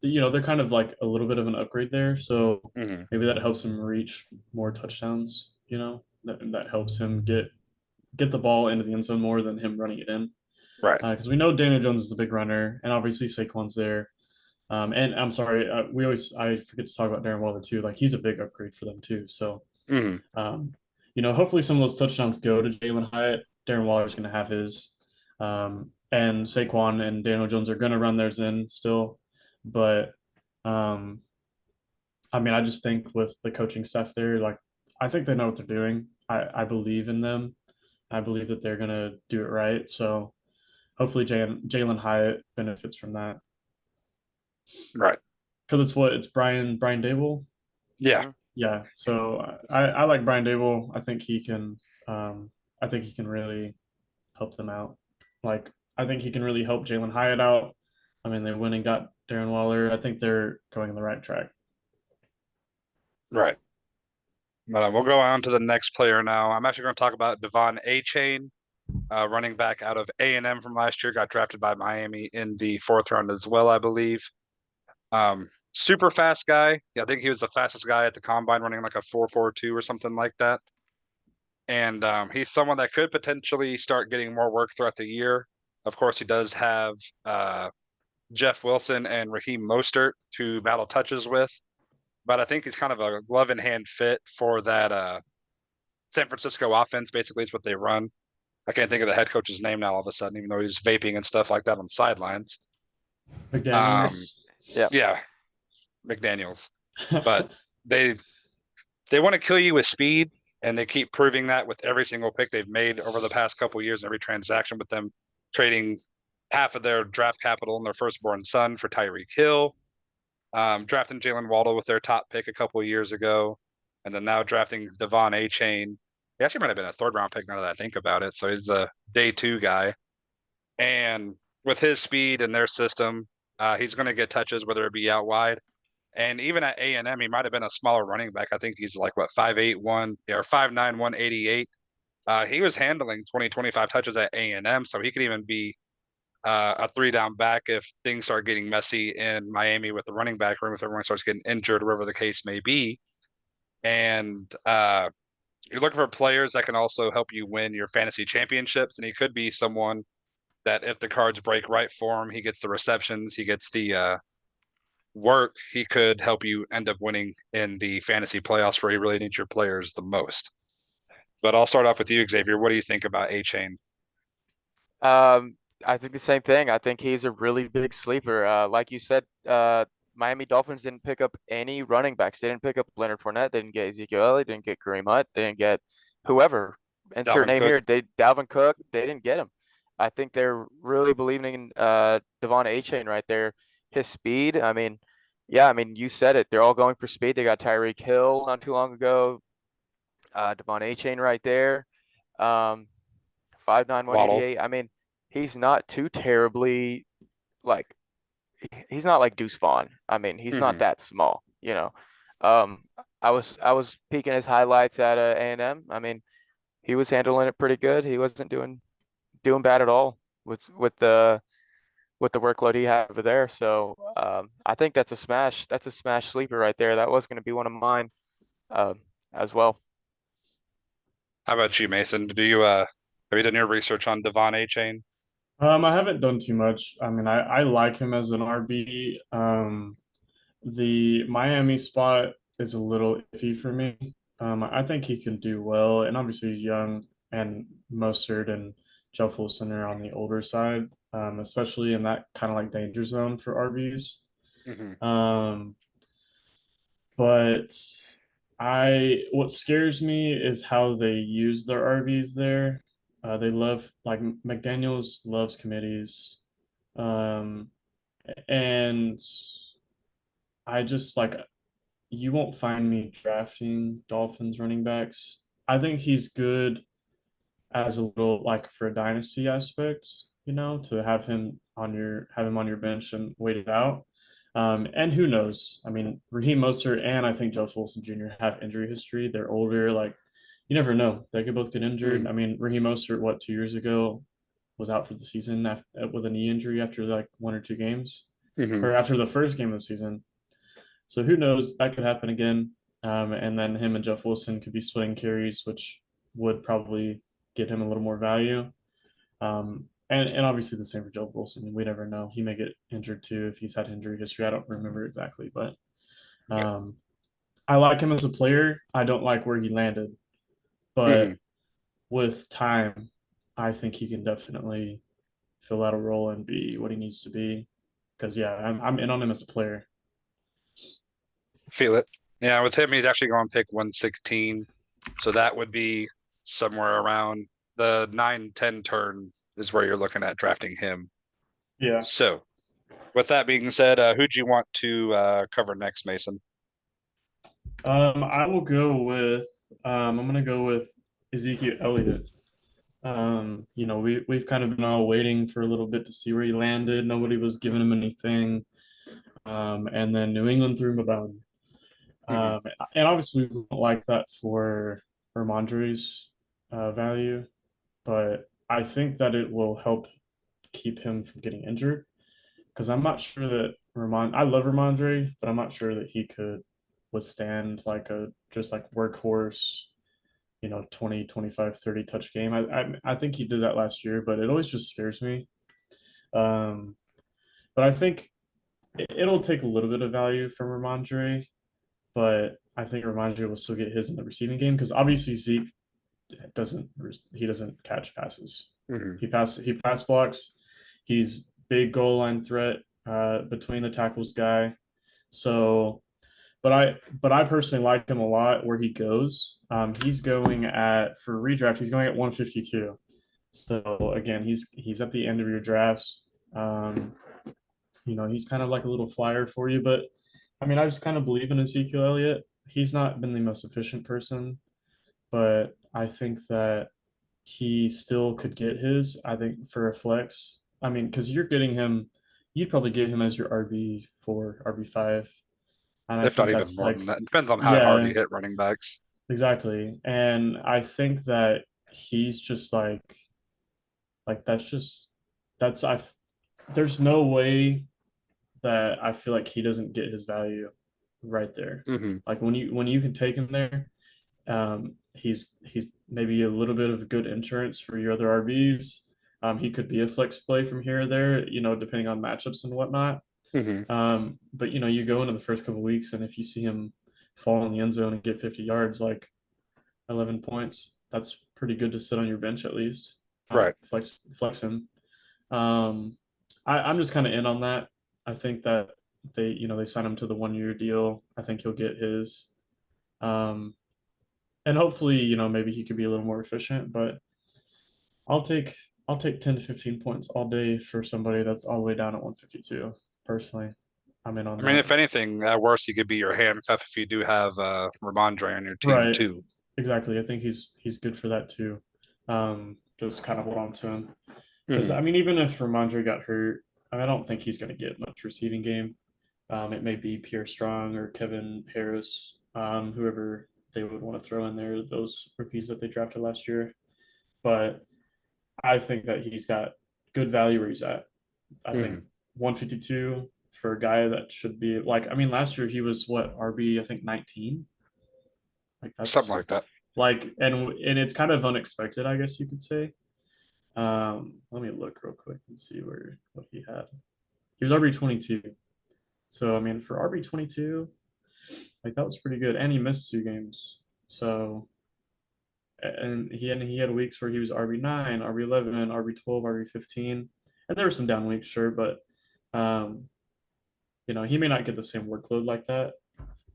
they're kind of like a little bit of an upgrade there. So mhm, maybe that helps him reach more touchdowns. That helps him get the ball into the end zone more than him running it in. right. Because we know Daniel Jones is a big runner, and obviously Saquon's there. And I'm sorry, I forget to talk about Darren Waller too. Like he's a big upgrade for them too. So Mhm, um, hopefully some of those touchdowns go to Jalen Hyatt. Darren Waller's going to have his, and Saquon and Daniel Jones are going to run theirs in still. But um, I mean, I just think with the coaching staff there, like I think they know what they're doing. I believe in them. I believe that they're going to do it right. So hopefully Jalen Hyatt benefits from that right. because it's Brian Dable. Yeah, Mhm. Yeah, so I like Brian Dable. Um, I think he can really help them out. Like I think he can really help Jalen Hyatt out. I mean, they went and got Darren Waller. I think they're going in the right track. right. But we'll go on to the next player now. I'm actually going to talk about Devon A. Chain, running back out of A&M from last year, got drafted by Miami in the fourth round as well, I believe. Super fast guy. Yeah, I think he was the fastest guy at the combine, running like a 4.42 or something like that. And he's someone that could potentially start getting more work throughout the year. Of course, he does have Jeff Wilson and Raheem Mostert to battle touches with, but I think he's kind of a glove in hand fit for that San Francisco offense. Basically, is what they run. I can't think of the head coach's name now all of a sudden, even though he's vaping and stuff like that on the sidelines. Um, McDaniels. Yeah. yeah, McDaniels. But they they want to kill you with speed, and they keep proving that with every single pick they've made over the past couple of years, every transaction with them trading half of their draft capital and their firstborn son for Tyreek Hill, drafting Jalen Waddle with their top pick a couple of years ago, and then now drafting Devon A. Chain. He actually might have been a third round pick now that I think about it. So he's a day two guy. And with his speed and their system, he's going to get touches, whether it be out wide. And even at A&M, he might have been a smaller running back. I think he's like, what, 5'8", yeah, or 5'9", 188. He was handling 20, 25 touches at A&M, so he could even be a three-down back if things start getting messy in Miami with the running back room, if everyone starts getting injured, wherever the case may be. And you're looking for players that can also help you win your fantasy championships, and he could be someone that if the cards break right for him, he gets the receptions, he gets the work, he could help you end up winning in the fantasy playoffs where you really need your players the most. But I'll start off with you, Xavier. What do you think about A Chain? Um, I think the same thing. I think he's a really big sleeper. Like you said, Miami Dolphins didn't pick up any running backs. They didn't pick up Leonard Fournette. They didn't get Ezekiel Elliott. They didn't get Kareem Hunt. They didn't get whoever. Insert Dalvin name Cook? here. Dalvin Cook. They didn't get him. I think they're really believing in Devon Achane right there. His speed. I mean, yeah. I mean, you said it. They're all going for speed. They got Tyreek Hill not too long ago. Devon Achane right there. Um, 5'9", Waddle? 188. I mean, he's not too terribly like he's not like Deuce Vaughn. I mean, he's not Mm-hmm. that small, you know. Um, I was peeking his highlights at A&M. I mean, he was handling it pretty good. He wasn't doing bad at all with the workload he had over there. So I think that's a smash. That's a smash sleeper right there. That was going to be one of mine. Um, as well. How about you, Mason? Do you have you done your research on Devon A Chain? I haven't done too much. I mean, I like him as an RB. The Miami spot is a little iffy for me. I think he can do well, and obviously he's young, and Mostert and Jeff Wilson are on the older side, especially in that kind of like danger zone for RBs. Hmm. Um, but what scares me is how they use their RBs there. They love like McDaniels loves committees, um, and I just like you won't find me drafting Dolphins running backs. I think he's good as a little like for a dynasty aspect, to have him on your bench and wait it out. And who knows? I mean, Raheem Mostert and I think Joe Wilson Jr. have injury history. They're older. Like, you never know. They could both get injured. I mean, Raheem Mostert, what, 2 years ago, was out for the season with a knee injury after like 1 or 2 games, Hmm. or after the first game of the season. So who knows? That could happen again. And then him and Jeff Wilson could be splitting carries, which would probably get him a little more value. And obviously the same for Joe Wilson. We never know. He may get injured too if he's had injury history. I don't remember exactly, but Yeah. um, I like him as a player. I don't like where he landed, Hmm. but with time, I think he can definitely fill out a role and be what he needs to be. Because yeah, I'm in on him as a player. Feel it. Yeah, with him, he's actually going to pick 116. So that would be somewhere around the 9-10 turn is where you're looking at drafting him. Yeah. So with that being said, who do you want to cover next, Mason? I will go with I'm gonna go with Ezekiel Elliott. We've kind of been all waiting for a little bit to see where he landed. Nobody was giving him anything. And then New England threw him a bone. Hmm. Um, and obviously we don't like that for Ramondre's value, but I think that it will help keep him from getting injured. Because I'm not sure that I love Ramondre, but I'm not sure that he could withstand like a just like workhorse, 20, 25, 30 touch game. I think he did that last year, but it always just scares me. Um, but I think it'll take a little bit of value from Ramondre, but I think Ramondre will still get his in the receiving game because obviously Zeke doesn't he doesn't catch passes. Hmm. He pass blocks. He's big goal line threat between the tackles guy. So, but I personally like him a lot where he goes. He's going at for redraft. He's going at 152. So again, he's at the end of your drafts. Um, he's kind of like a little flyer for you. But I mean, I just kind of believe in Ezekiel Elliott. He's not been the most efficient person, but I think that he still could get his. I think for a flex. I mean, because you're getting him, you'd probably get him as your RB4, RB5, and I If not think even that's more than like, that. It depends on how hard yeah, you hit running backs. exactly. And I think that he's just like that's I. There's no way that I feel like he doesn't get his value right there. Hmm. Like when you can take him there, he's maybe a little bit of good insurance for your other RBs. He could be a flex play from here or there, depending on matchups and whatnot. Hmm. But you go into the first couple of weeks, and if you see him fall in the end zone and get 50 yards, like 11 points, that's pretty good to sit on your bench at least. Right. Flex him. I'm just kind of in on that. I think that they sign him to the 1 year deal. I think he'll get his. Um, and hopefully, maybe he could be a little more efficient, but I'll take I'll take 10 to 15 points all day for somebody that's all the way down at 152. Personally, I'm in on I mean, that. if anything, at worst, he could be your handcuff if you do have Ramondre on your team Right. too. Exactly. I think he's good for that too. Just kind of hold on to him. Because Hmm. I mean, even if Ramondre got hurt, I don't think he's going to get much receiving game. It may be Pierre Strong or Kevin Harris, whoever they would want to throw in there, those rookies that they drafted last year. But I think that he's got good value where he's at. I think Hmm. 152 for a guy that should be like, I mean, last year he was what, RB, I think 19. Like that's something like that. like, and it's kind of unexpected, I guess you could say. Let me look real quick and see what he had. He was RB22. So I mean, for RB22, like that was pretty good, and he missed 2 games. So and he had weeks where he was RB9, RB11, RB12, RB15, and there were some down weeks, sure, but um, he may not get the same workload like that,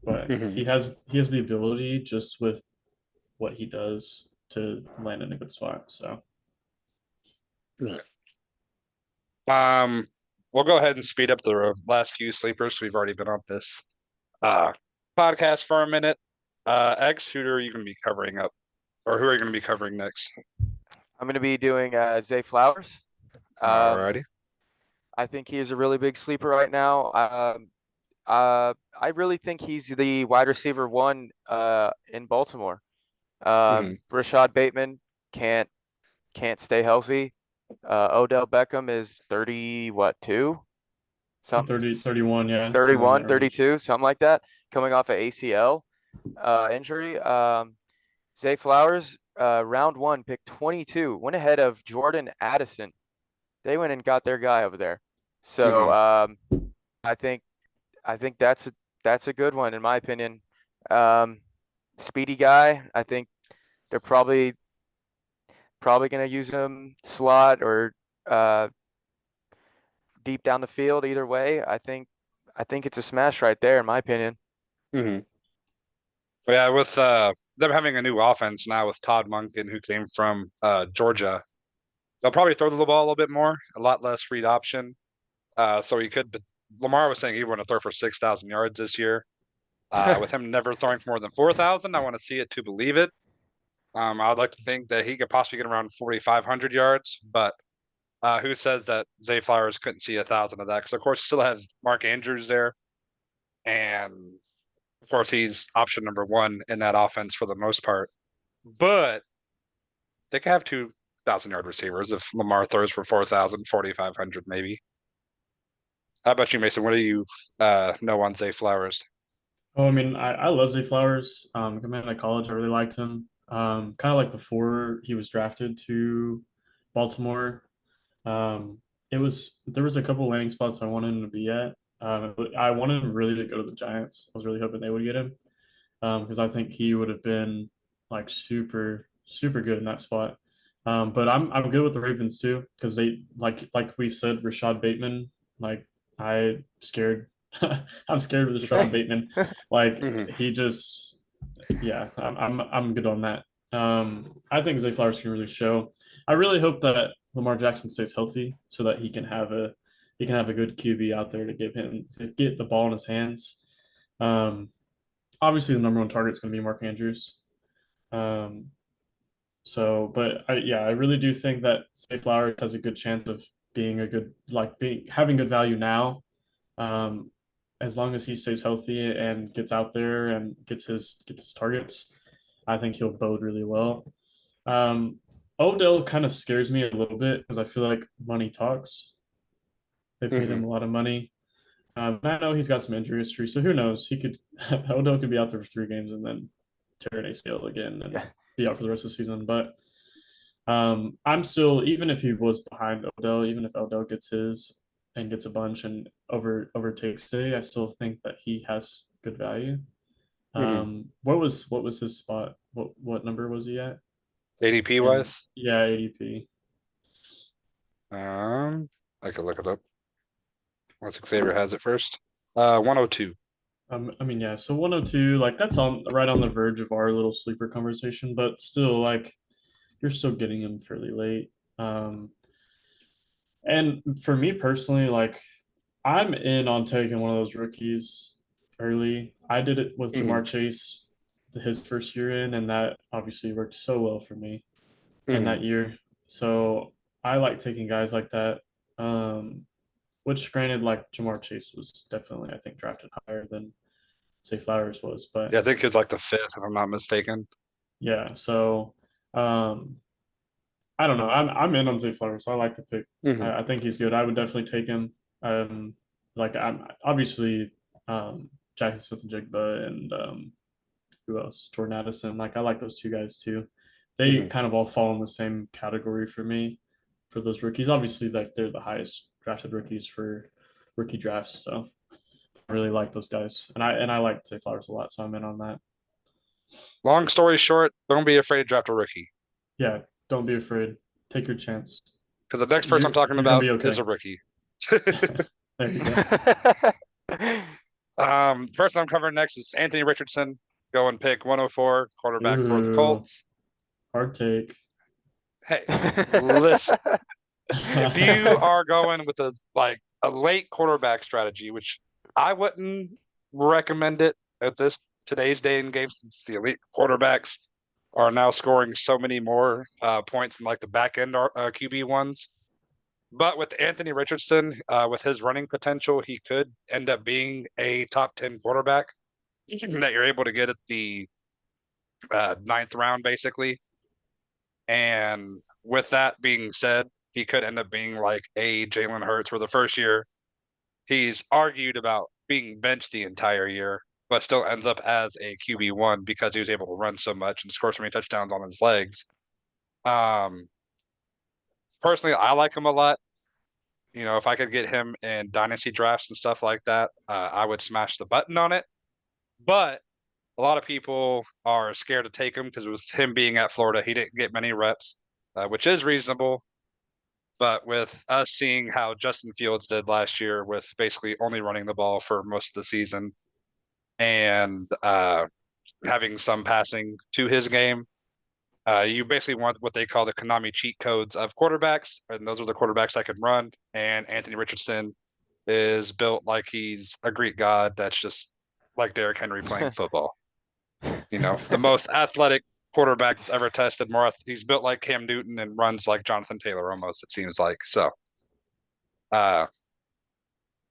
but Hmm. he has the ability just with what he does to land in a good spot. So Um, we'll go ahead and speed up the last few sleepers. We've already been on this uh podcast for a minute. X, who are you going to be covering up, or who are you going to be covering next? I'm gonna be doing Zay Flowers. Um, Alrighty. I think he is a really big sleeper right now. I really think he's the wide receiver one in Baltimore. Hmm. Rashad Bateman can't can't stay healthy. Odell Beckham is 30, what, two? Some 30, 31, yeah, somewhere in 31, that range. 32, something like that, coming off a ACL injury. Zay Flowers, round one, pick 22, went ahead of Jordan Addison. They went and got their guy over there. So Hmm. I think that's a good one in my opinion. Um, Speedy guy. I think they're probably gonna use him slot or uh, deep down the field. Either way, I think it's a smash right there in my opinion. Hmm. Yeah, with them having a new offense now with Todd Monken, who came from Georgia, they'll probably throw the ball a little bit more, a lot less read option. So he could. Lamar was saying he want to throw for 6,000 yards this year. With him never throwing for more than 4,000, I want to see it to believe it. I would like to think that he could possibly get around 4,500 yards, but who says that Zay Flowers couldn't see 1,000 of that? Because of course, you still have Mark Andrews there, and of course, he's option number one in that offense for the most part. But they could have 2,000-yard receivers if Lamar throws for 4,000, 4,500 maybe. How about you, Mason? What do you know on Zay Flowers? Oh, I mean, I love Zay Flowers. Coming out of college, I really liked him. Kind of like before he was drafted to Baltimore. Um, there was a couple landing spots I wanted him to be at. But I wanted him really to go to the Giants. I was really hoping they would get him because I think he would have been like super good in that spot. But I'm good with the Ravens too because they like we said Rashad Bateman. Like I scared I'm scared with Rashad Bateman. Like Hmm. he just yeah I'm good on that. I think Zay Flowers can really show. I really hope that Lamar Jackson stays healthy so that he can have a good QB out there to give him to get the ball in his hands. Um, Obviously the number one target is going to be Mark Andrews. Um, but I really do think that Safe Flowers has a good chance of being a good like being having good value now. Um, as long as he stays healthy and gets out there and gets his targets, I think he'll bode really well. Um, Odell kind of scares me a little bit because I feel like money talks. They paid Hmm. him a lot of money. I know he's got some injury history, so who knows? He could Odell could be out there for 3 games and then tear an ACL again and Yeah. be out for the rest of the season. But I'm still, even if he was behind Odell, even if Odell gets his and gets a bunch and overtakes City, I still think that he has good value. Hmm. What was his spot? What number was he at? ADP And wise, yeah, ADP. um, I could look it up once Xavier has it first. 102. I mean, yeah. So 102, like that's on right on the verge of our little sleeper conversation, but still, like you're still getting him fairly late. Um, and for me personally, like I'm in on taking one of those rookies early. I did it with Hmm. Jamar Chase his first year in, and that obviously worked so well for me in Hmm. that year. So I like taking guys like that. Which granted, like Jamar Chase was definitely, I think, drafted higher than say Flowers was, but Yeah, I think it's like the fifth, if I'm not mistaken. yeah. So um, I don't know. I'm in on Zay Flowers. So I like the pick. Hmm. I think he's good. I would definitely take him. Like I'm obviously Jackson Smith and Jigba and who else? Jordan Addison. Like I like those two guys too. They Mhm. kind of all fall in the same category for me for those rookies. Obviously, like they're the highest drafted rookies for rookie drafts. So I really like those guys, and I like Zay Flowers a lot. So I'm in on that. Long story short, don't be afraid to draft a rookie Yeah, don't be afraid. Take your chance. because the next person I'm talking You're gonna about be is okay. a rookie. There you go. Person I'm covering next is Anthony Richardson, going pick 104, quarterback for the Ooh, Colts. hard take. Hey, listen, if you are going with a late quarterback strategy, which I wouldn't recommend it at this today's day and game, since the elite quarterbacks are now scoring so many more points in like the back end QB ones. But with Anthony Richardson, with his running potential, he could end up being a top 10 quarterback that you're able to get at the ninth round, basically. And with that being said, he could end up being like a Jalen Hurts, where the first year he's argued about being benched the entire year, but still ends up as a QB1 because he was able to run so much and score so many touchdowns on his legs. Um, Personally, I like him a lot. You know, if I could get him in dynasty drafts and stuff like that, I would smash the button on it. But a lot of people are scared to take him because with him being at Florida, he didn't get many reps, which is reasonable. But with us seeing how Justin Fields did last year with basically only running the ball for most of the season and having some passing to his game, you basically want what they call the Konami cheat codes of quarterbacks, and those are the quarterbacks that can run. And Anthony Richardson is built like he's a Greek god that's just like Derrick Henry playing football. You know, the most athletic quarterback that's ever tested. He's built like Cam Newton and runs like Jonathan Taylor almost. It seems like so. Uh,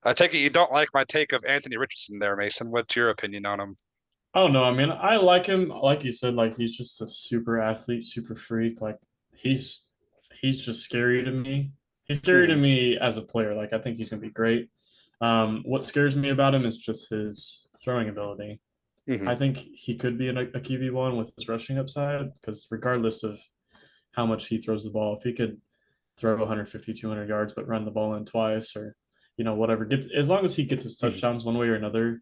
I take it you don't like my take of Anthony Richardson there, Mason. What's your opinion on him? Oh no, I mean I like him. Like you said, like he's just a super athlete, super freak. Like he's he's just scary to me. He's scary to Mhm, me as a player. Like I think he's gonna be great. What scares me about him is just his throwing ability. I mhm, think he could be a QB1 with his rushing upside because regardless of how much he throws the ball, if he could throw 150, 200 yards, but run the ball in twice or, whatever, gets as long as he gets his mhm, touchdowns one way or another,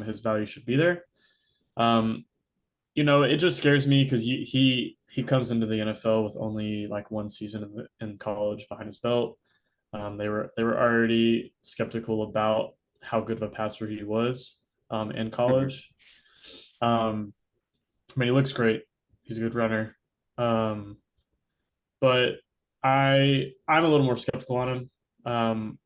his value should be there. Um, it just scares me because he comes into the NFL with only like one season in college behind his belt. They were already skeptical about how good of a passer he was in mhm, college. Um, I mean, he looks great. He's a good runner. Um, but I'm a little more skeptical on him.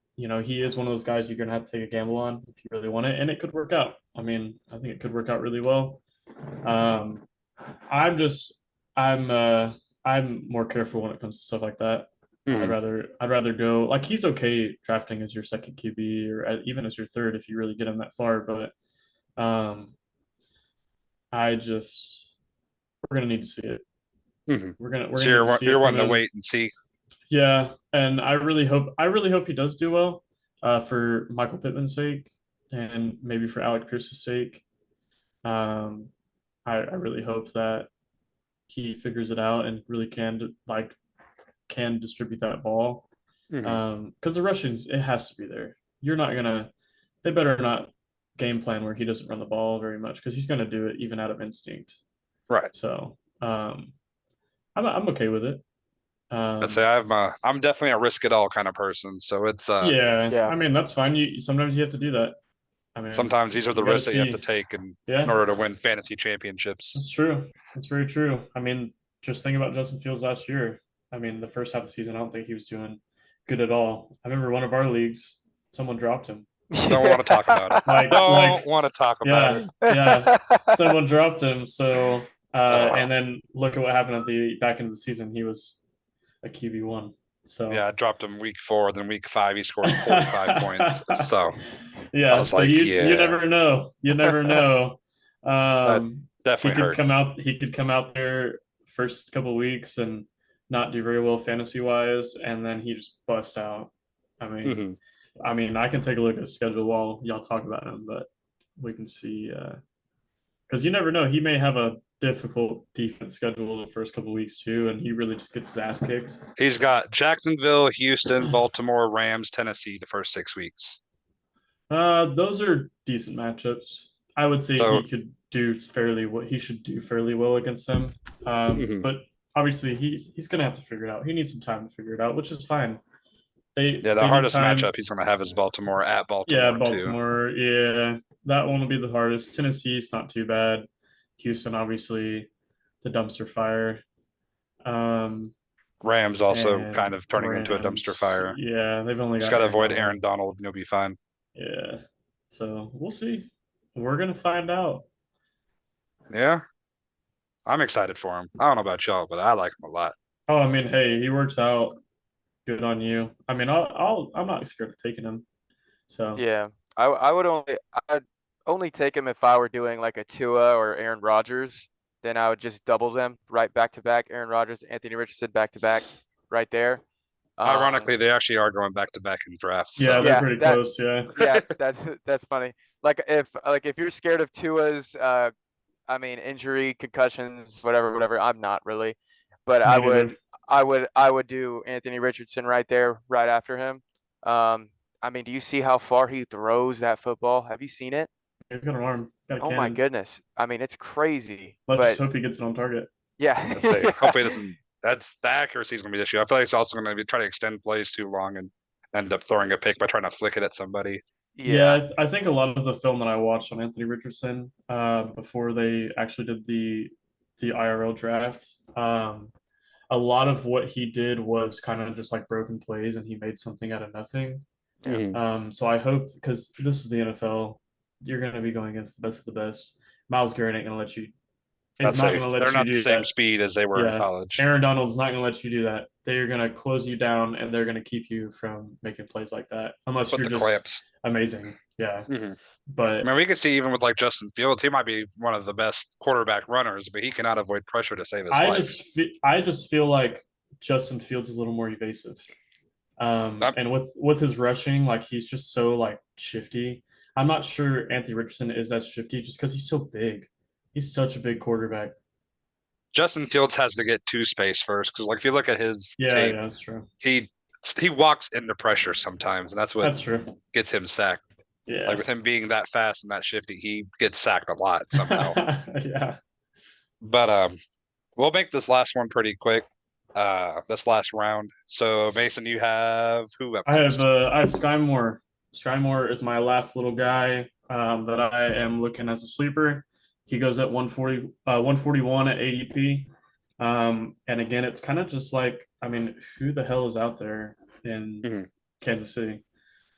He is one of those guys you're gonna have to take a gamble on if you really want it, and it could work out. I mean, I think it could work out really well. Um, I'm just I'm more careful when it comes to stuff like that. mhm. I'd rather go like he's okay drafting as your second QB or even as your third if you really get him that far, but um, I just we're gonna need to see it. Mhm. We're So gonna need to see you're it from wanting to him. wait and see. Yeah, and I really hope he does do well, for Michael Pittman's sake, and maybe for Alec Pierce's sake. Um, I really hope that he figures it out and really can distribute that ball. Mhm. Because the rushes, it has to be there. You're not gonna. They better not game plan where he doesn't run the ball very much because he's gonna do it even out of instinct. Right. So I'm okay with it. I'd say Um, I'm definitely a risk it all kind of person. So it's yeah, Yeah. I mean that's fine. You sometimes you have to do that. I mean, sometimes these are you the got to risks that you have to see. take in Yeah, order to win fantasy championships. that's true. That's very true. I mean, just think about Justin Fields last year. I mean, the first half of the season, I don't think he was doing good at all. I remember one of our leagues, someone dropped him. Don't want to talk about it. Don't Like, want to talk about yeah, it. yeah, someone dropped him. So, Uh, and then look at what happened at the back end of the season. He was a QB1. So, yeah, I dropped him week 4, then week 5 he scored 45 points. So I yeah, was so like, you yeah, never know. You never know. that He definitely could hurt. come out. He could come out there first couple of weeks and not do very well fantasy wise, and then he just bust out. I mean, Mhm. I can take a look at his schedule while y'all talk about him, but we can see. because you never know. He may have a difficult defense schedule the first couple weeks too, and he really just gets his ass kicked. He's got Jacksonville, Houston, Baltimore, Rams, Tennessee the first 6 weeks. Those are decent matchups. I would say So he could do fairly what he should do fairly well against them. mhm. But obviously he's gonna have to figure it out. He needs some time to figure it out, which is fine. Yeah, the They need hardest time. matchup he's going to have is Baltimore at Yeah, Baltimore too. Baltimore. Yeah, that one will be the hardest. Tennessee's not too bad. Houston, obviously, the dumpster fire. Um, Rams also kind and of the turning into a dumpster Rams. fire. Yeah, they've only Just got got to Aaron avoid Donald. Aaron Donald, and you'll be fine. Yeah. So we'll see. We're gonna find out. Yeah, I'm excited for him. I don't know about y'all, but I like him a lot. Oh, I mean, hey, he works out. Good on you. I mean, I'm not scared of taking him. So Yeah, I would I'd only take him if I were doing like a Tua or Aaron Rodgers. Then I would just double them right back to back. Aaron Rodgers, Anthony Richardson back to back, right there. Um, Ironically, they actually are going back to back in drafts. yeah, So they're yeah, pretty close. Yeah. yeah, that's funny. Like if you're scared of Tua's, I mean injury, concussions, whatever. I'm not really, but Me neither. I would do Anthony Richardson right there, right after him. I mean, do you see how far he throws that football? Have you seen it? He's got an arm. He's got a Oh my cannon. goodness. I mean, it's crazy. Let's just But hope he gets it on target. yeah, let's say yeah, hopefully it doesn't. That's the accuracy is going to be the issue. I feel like it's also going to be trying to extend plays too long and end up throwing a pick by trying to flick it at somebody. Yeah, yeah, I think a lot of the film that I watched on Anthony Richardson before they actually did the IRL draft, a lot of what he did was kind of just like broken plays, and he made something out of nothing. yeah. Mhm. So I hope because this is the NFL, you're going to be going against the best of the best. Miles Garrett ain't going to let you. He's I'd not say going to they're let you not the do same that. speed as they were in Yeah, college. Aaron Donald's not going to let you do that. They're going to close you down, and they're going to keep you from making plays like that, unless Put you're the just clamps. amazing. Yeah, Hmm. I but mean, we could see even with like Justin Fields, he might be one of the best quarterback runners, but he cannot avoid pressure to save his life. I just feel like Justin Fields is a little more evasive. Um, And with his rushing, like he's just so like shifty. I'm not sure Anthony Richardson is as shifty just because he's so big. He's such a big quarterback. Justin Fields has to get to space first because, like, if you look at his Yeah, tape, yeah, that's true. he he walks into pressure sometimes, and that's what That's true. gets him sacked. Like Yeah. with him being that fast and that shifty, he gets sacked a lot somehow. Yeah. But we'll make this last one pretty quick. This last round. So Mason, you have who up next? I have Sky Moore. Sky Moore is my last little guy that I am looking as a sleeper. He goes at 141 at ADP. And again, it's kind of just like, I mean, who the hell is out there in Mhm. Kansas City?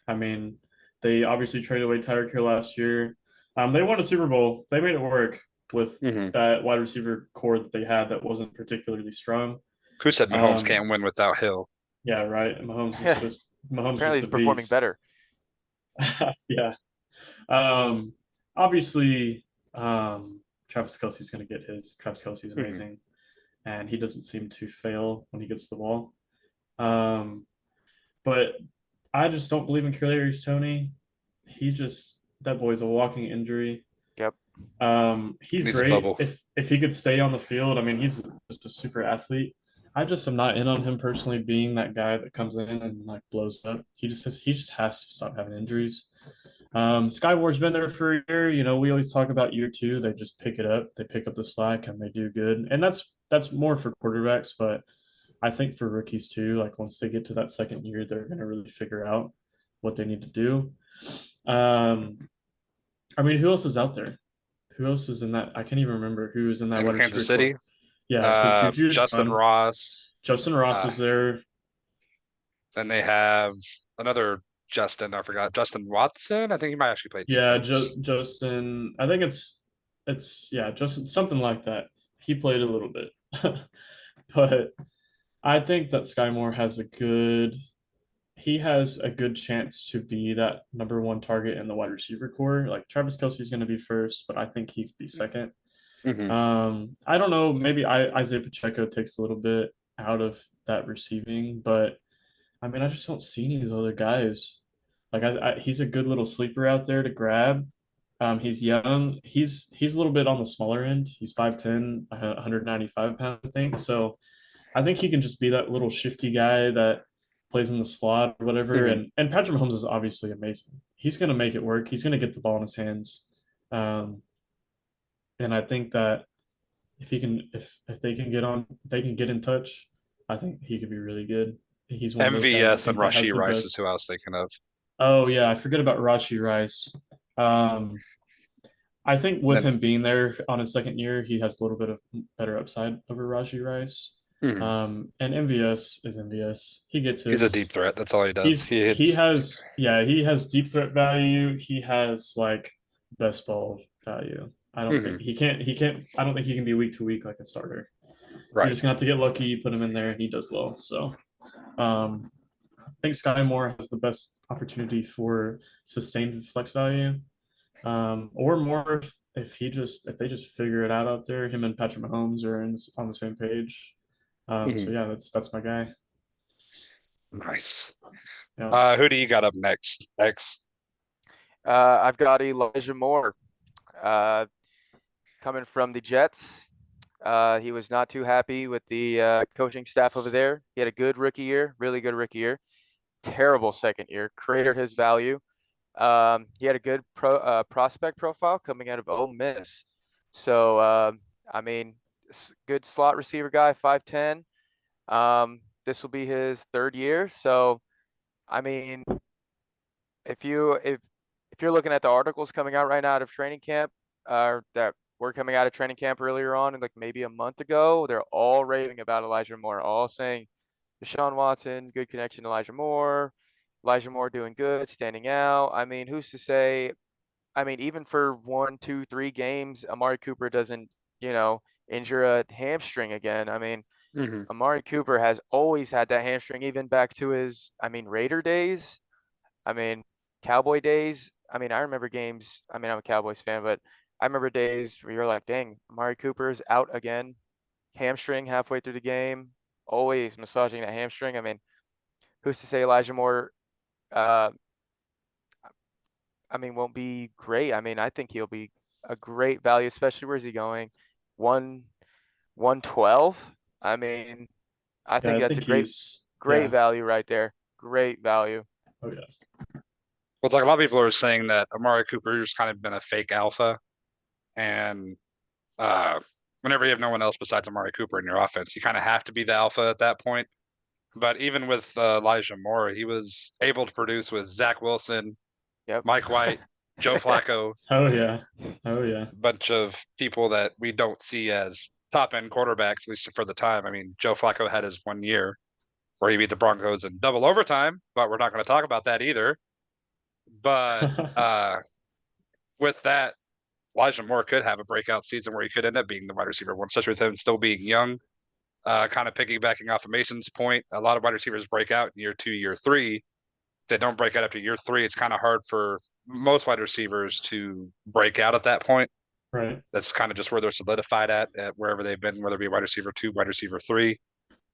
I mean, they obviously traded away Tyreek Hill last year. They won a Super Bowl. They made it work with Mhm. that wide receiver core that they had that wasn't particularly strong. Who said Mahomes Um, can't win without Hill? yeah, right. Mahomes Apparently just he's a performing beast. better. Yeah. Um, obviously, Travis Kelsey's going to get his. Travis Kelsey's Mhm. amazing, and he doesn't seem to fail when he gets the ball. Um, but I just don't believe in Kadarius Toney. He just that boy's a walking injury. Yep. He He's needs a great bubble. if he could stay on the field. I mean, he's just a super athlete. I just am not in on him personally being that guy that comes in and like blows up. He just has to stop having injuries. Skywar's been there for a year. You know, we always talk about year two. They just pick it up. They pick up the slack and they do good. And that's more for quarterbacks, but I think for rookies too. Like once they get to that second year, they're going to really figure out what they need to do. Um, I mean, who else is out there? Who else is in that? I can't even remember who is in that In wide Kansas receiver core. City, Yeah, because Juju's Justin fun. Ross. Justin Ross Uh, is there. then they have another Justin. I forgot Justin Watson. I think he might actually play Yeah, defense. Justin. I think it's yeah, Justin something like that. He played a little bit, but I think that Sky Moore has a good. He has a good chance to be that number one target in the wide receiver core. Like Travis Kelsey's going to be first, but I think he could be second. Hmm. I don't know. Maybe Isaiah Pacheco takes a little bit out of that receiving, but I mean, I just don't see any of these other guys. Like, he's a good little sleeper out there to grab. He's young. He's a little bit on the smaller end. He's 5'10", 195 pounds, I think. So I think he can just be that little shifty guy that plays in the slot or whatever. Mhm. And Patrick Mahomes is obviously amazing. He's going to make it work. He's going to get the ball in his hands. Um, and I think that if they can if they can get in touch, I think he could be really good. He's one of those guys I MVS and think that has Rashee the Rice is who best. I was thinking of. Oh yeah, I forget about Rashi Rice. Um, I think And with then him being there on his second year, he has a little bit of better upside over Rashi Rice. mhm. And MVS is MVS. He gets He's a his. deep threat. That's all he does. He He hits. has yeah, he has deep threat value. He has like best ball value. I don't think Mhm. he can't I don't think he can be week to week like a starter. You're Right. just gonna have to get lucky, put him in there, and he does well. So I think Sky Moore has the best opportunity for sustained flex value. Or more if they just figure it out there, him and Patrick Mahomes are on the same page. So Mhm. yeah, that's my guy. Nice. Yeah, Who do you got up next? X. I've got Elijah Moore, uh, coming from the Jets. He was not too happy with the coaching staff over there. He had a good rookie year, really good rookie year. Terrible second year, cratered his value. He had a good prospect profile coming out of Ole Miss. So, I mean, good slot receiver guy, 5'10". This will be his third year. So, I mean, if you if you're looking at the articles coming out right now out of training camp, that were coming out of training camp earlier on, and like maybe a month ago, they're all raving about Elijah Moore, all saying Deshaun Watson, good connection to Elijah Moore. Elijah Moore doing good, standing out. I mean, who's to say? I mean, even for 1, 2, 3 games, Amari Cooper doesn't, injure a hamstring again. I mean, Mhm. Amari Cooper has always had that hamstring, even back to his, Raider days. I mean, Cowboy days. I mean, I remember games. I mean, I'm a Cowboys fan, but I remember days where you're like, dang, Amari Cooper's out again, hamstring halfway through the game, always massaging that hamstring. I mean, who's to say Elijah Moore, uh, won't be great? I mean, I think he'll be a great value, especially where's he going? 112. I mean, I yeah, think I that's a think great, he's great yeah. value right there. Great value. Oh yeah. Well, it's like a lot of people are saying that Amari Cooper's kind of been a fake alpha, and uh, whenever you have no one else besides Amari Cooper in your offense, you kind of have to be the alpha at that point. But even with Elijah Moore, he was able to produce with Zach Wilson, Yep. Mike White, Joe Flacco, Oh yeah. Oh yeah. a bunch of people that we don't see as top end quarterbacks, at least for the time. I mean, Joe Flacco had his 1 year where he beat the Broncos in double overtime, but we're not going to talk about that either. But with that, Elijah Moore could have a breakout season where he could end up being the wide receiver one, especially with him still being young. Kind of piggybacking off of Mason's point, a lot of wide receivers break out in year 2, year 3. If they don't break out after year 3, it's kind of hard for most wide receivers to break out at that point. Right. That's kind of just where they're solidified at wherever they've been, whether it be wide receiver 2, wide receiver 3.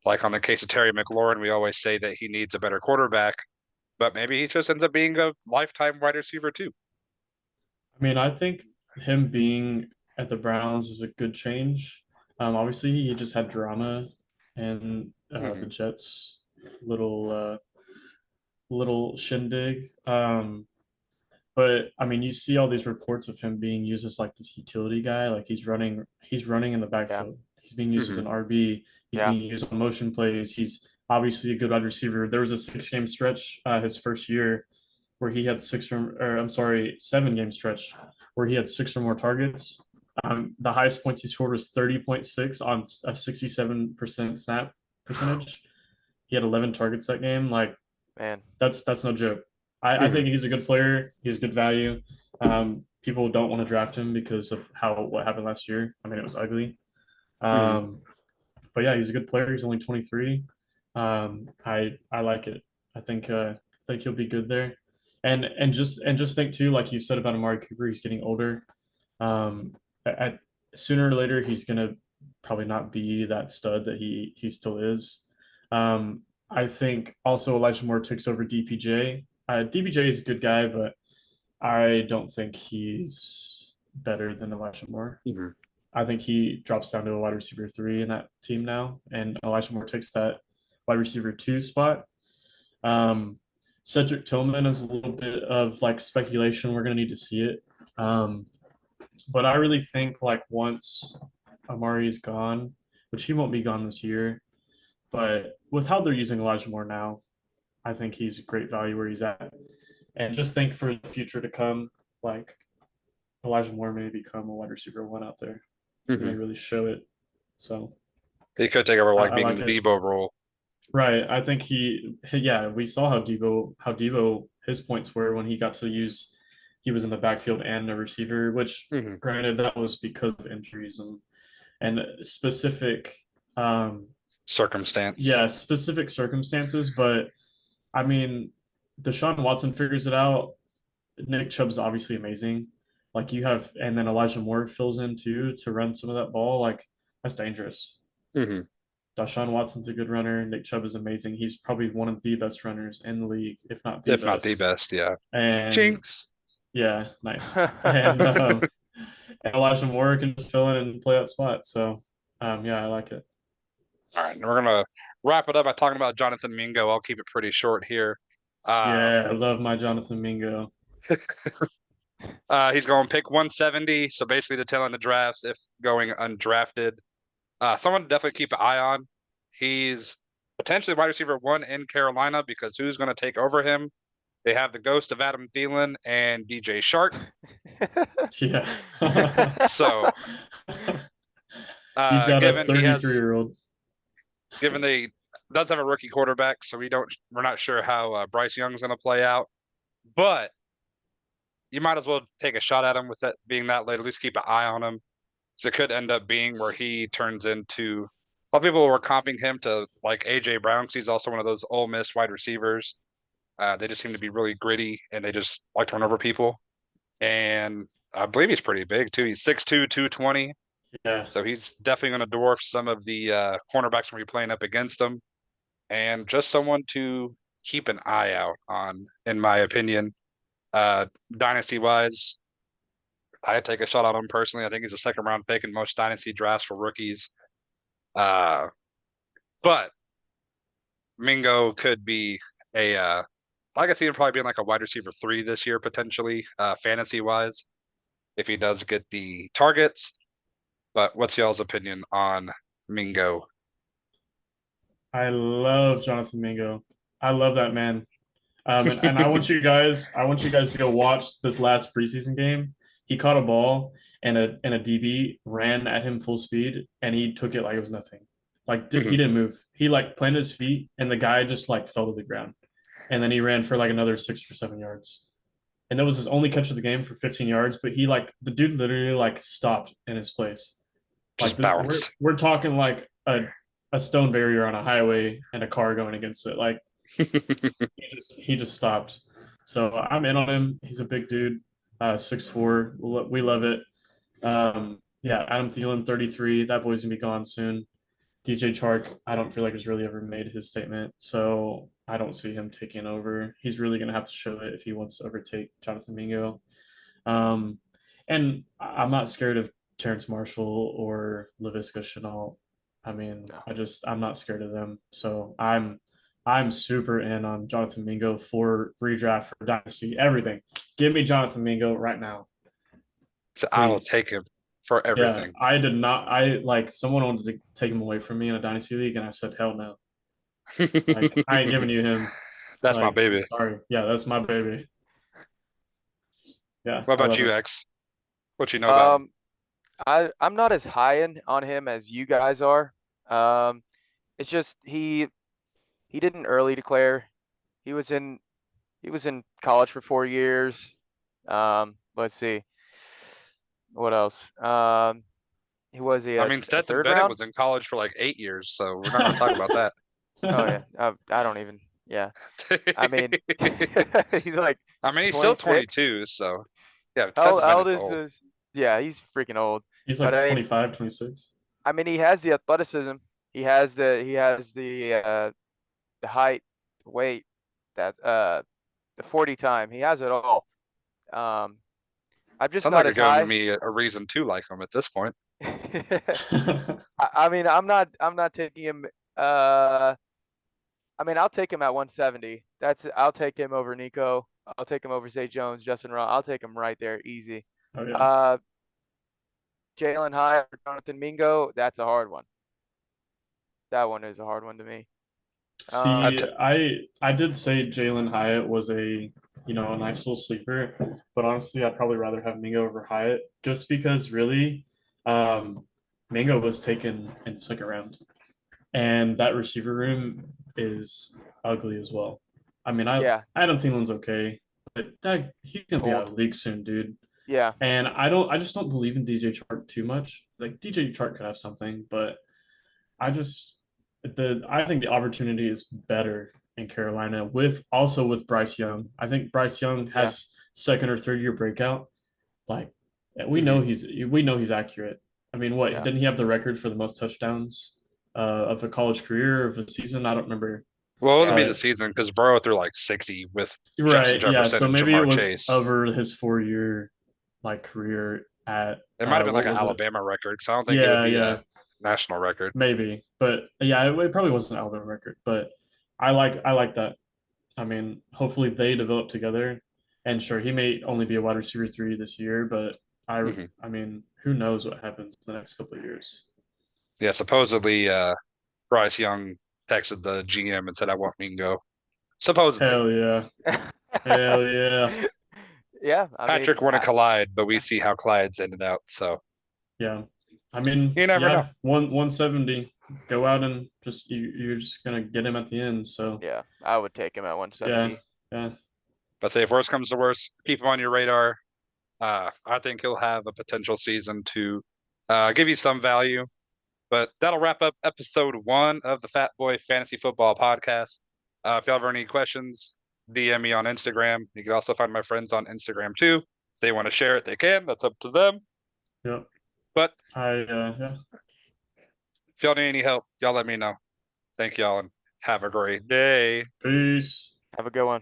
Like on the case of Terry McLaurin, we always say that he needs a better quarterback, but maybe he just ends up being a lifetime wide receiver too. I mean, I think him being at the Browns is a good change. Obviously, he just had drama and Mm-hmm. the Jets little little shindig. But I mean, you see all these reports of him being used as like this utility guy, like he's running in the Yeah. backfield. He's being used as Mm-hmm. an RB. He's Yeah. being used on motion plays. He's obviously a good wide receiver. There was a 6 game stretch his first year where he had 7 game stretch where he had 6 or more targets. The highest points he scored was 30.6 on a 67% snap percentage. He had 11 targets that game. Like Man. that's no joke. I Mm-hmm. think he's a good player. He's good value. People don't want to draft him because of what happened last year. I mean, it was ugly. Mm-hmm. Um, but yeah, he's a good player. He's only 23. I like it. I think he'll be good there. And just think too, like you said about Amari Cooper, he's getting older. At sooner or later, he's gonna probably not be that stud that he still is. I think also Elijah Moore takes over DPJ. DPJ is a good guy, but I don't think he's better than Elijah Moore. Mhm. I think he drops down to a wide receiver 3 in that team now, and Elijah Moore takes that wide receiver 2 spot. Um, Cedric Tillman is a little bit of like speculation. We're going to need to see it. Um, but I really think like once Amari's gone, which he won't be gone this year, but with how they're using Elijah Moore now, I think he's great value where he's at. And just think for the future to come, like Elijah Moore may become a wide receiver 1 out there. He may Mhm. really show it. So He could take over like I being like the it. Debo role. Right. I think yeah, we saw how Debo his points were when he got to use, he was in the backfield and a receiver, which Mhm. granted that was because of injuries and specific, um, Circumstance. yeah, specific circumstances. But I mean, Deshaun Watson figures it out. Nick Chubb's obviously amazing. Like you have, and then Elijah Moore fills in too to run some of that ball. Like that's dangerous. Mhm. Deshaun Watson's a good runner. Nick Chubb is amazing. He's probably one of the best runners in the league, if not the If not the best. best, yeah. And Jinx. yeah, nice. And Elijah Moore can just fill in and play that spot. So yeah, I like it. All right, and we're gonna wrap it up by talking about Jonathan Mingo. I'll keep it pretty short here. Yeah, I love my Jonathan Mingo. He's going pick 170, so basically the tail end of drafts if going undrafted. Someone to definitely keep an eye on. He's potentially wide receiver 1 in Carolina because who's going to take over him? They have the ghost of Adam Thielen and DJ Shark. Yeah. So, You've got a given he 33 has, year old. given they does have a rookie quarterback, so we're not sure how Bryce Young's going to play out, but you might as well take a shot at him with that being that late. At least keep an eye on him. So it could end up being where he turns into. A lot of people were comping him to like AJ Brown because he's also one of those Ole Miss wide receivers. They just seem to be really gritty and they just like to run over people. And I believe he's pretty big too. He's 6'2", 220. Yeah. So he's definitely going to dwarf some of the cornerbacks when we're playing up against him. And just someone to keep an eye out on, in my opinion. Dynasty wise, I'd take a shot on him personally. I think he's a second round pick in most dynasty drafts for rookies. Uh, but Mingo could be a I guess he'd probably be in like a wide receiver 3 this year potentially, fantasy wise, if he does get the targets. But what's y'all's opinion on Mingo? I love Jonathan Mingo. I love that man. And I want you guys to go watch this last preseason game. He caught a ball and a DB ran at him full speed and he took it like it was nothing. Like he didn't move. He like planted his feet and the guy just like fell to the ground. And then he ran for like another 6 or 7 yards. And that was his only catch of the game for 15 yards. But he like the dude literally like stopped in his place. Like Just this, we're bounced. we're talking like a stone barrier on a highway and a car going against it. Like he just stopped. So I'm in on him. He's a big dude, 6'4". We love it. Yeah, Adam Thielen, 33. That boy's gonna be gone soon. DJ Chark, I don't feel like has really ever made his statement, so I don't see him taking over. He's really gonna have to show it if he wants to overtake Jonathan Mingo. Um, and I'm not scared of Terrence Marshall or Laviska Shenault. I mean, No. I'm not scared of them. So I'm super in on Jonathan Mingo for redraft for dynasty, everything. Give me Jonathan Mingo right now, So I will please. take him for Yeah, everything. I did not. I like someone wanted to take him away from me in a dynasty league, and I said hell no. Like I ain't giving you him. That's my Like I'm baby. sorry. Yeah, that's my baby. Yeah, What I about love you, it. X? What you know about him? Um, I'm not as high on him as you guys are. Um, it's just he didn't early declare. He was in he was in college for 4 years. Let's see. What else? He was I a mean, a Stetson third Bennett round? was in college for like 8 years, so we're not going to talk about that. Oh yeah. I don't even. Yeah. I mean, he's like I mean, he's still 26. 22, so yeah, How Stetson how old Bennett's is old. this? Yeah, he's freaking old. He's But like 25, 26. I mean, he has the athleticism. He has the height, the weight, that the 40 time. He has it all. I'm just Sounds not like you're as giving high. me a reason to like him at this point. I mean, I'm not taking him, I mean, I'll take him at 170. I'll take him over Nico. I'll take him over Zay Jones, Justin Ross. I'll take him right there, easy. Oh yeah. Jalen Hyatt or Jonathan Mingo, that's a hard one. That one is a hard one to me. See, t- I did say Jalen Hyatt was a a nice little sleeper, but honestly, I'd probably rather have Mingo over Hyatt just because really, um, Mingo was taken in the second round, and that receiver room is ugly as well. I mean, Yeah, Adam Thielen's okay, but that he's gonna be out of old. the league soon, dude. Yeah, And I just don't believe in DJ Chark too much. Like DJ Chark could have something, but I just I think the opportunity is better in Carolina with also with Bryce Young. I think Bryce Young yeah, has second or third year breakout. Like Mhm. we know he's accurate. I mean, what yeah. didn't he have the record for the most touchdowns of a college career of a season? I don't remember, Well, it wouldn't be the And but season because Burrow threw like 60 with Justin right, yeah. Jefferson So and maybe it Jamar was Chase. over his 4 year like career at It might have been like what an was it? Alabama record, so I don't think it would Yeah, be yeah. a national record. Maybe, but yeah, it probably wasn't an Alabama record, but I like that. I mean, hopefully they develop together. And sure, he may only be a wide receiver three this year, but Hmm. I mean, who knows what happens in the next couple of years? Yeah, supposedly Bryce Young texted the GM and said, I want Mingo. Supposedly. Hell yeah, hell yeah, yeah, I mean, Patrick won a collide, but we see how Clyde's ended out. So yeah. I mean, you never know. yeah, 170. Go out and just you're just gonna get him at the end. So yeah, I would take him at yeah, 170. yeah, But say if worst comes to worst, keep him on your radar. I think he'll have a potential season to give you some value. But that'll wrap up episode 1 of the Fat Boy Fantasy Football Podcast. If y'all have any questions, DM me on Instagram. You can also find my friends on Instagram too. If they want to share it, they can. That's up to them. yeah. But Yeah. if y'all need any help, y'all let me know. Thank y'all and have a great day. Peace. Have a good one.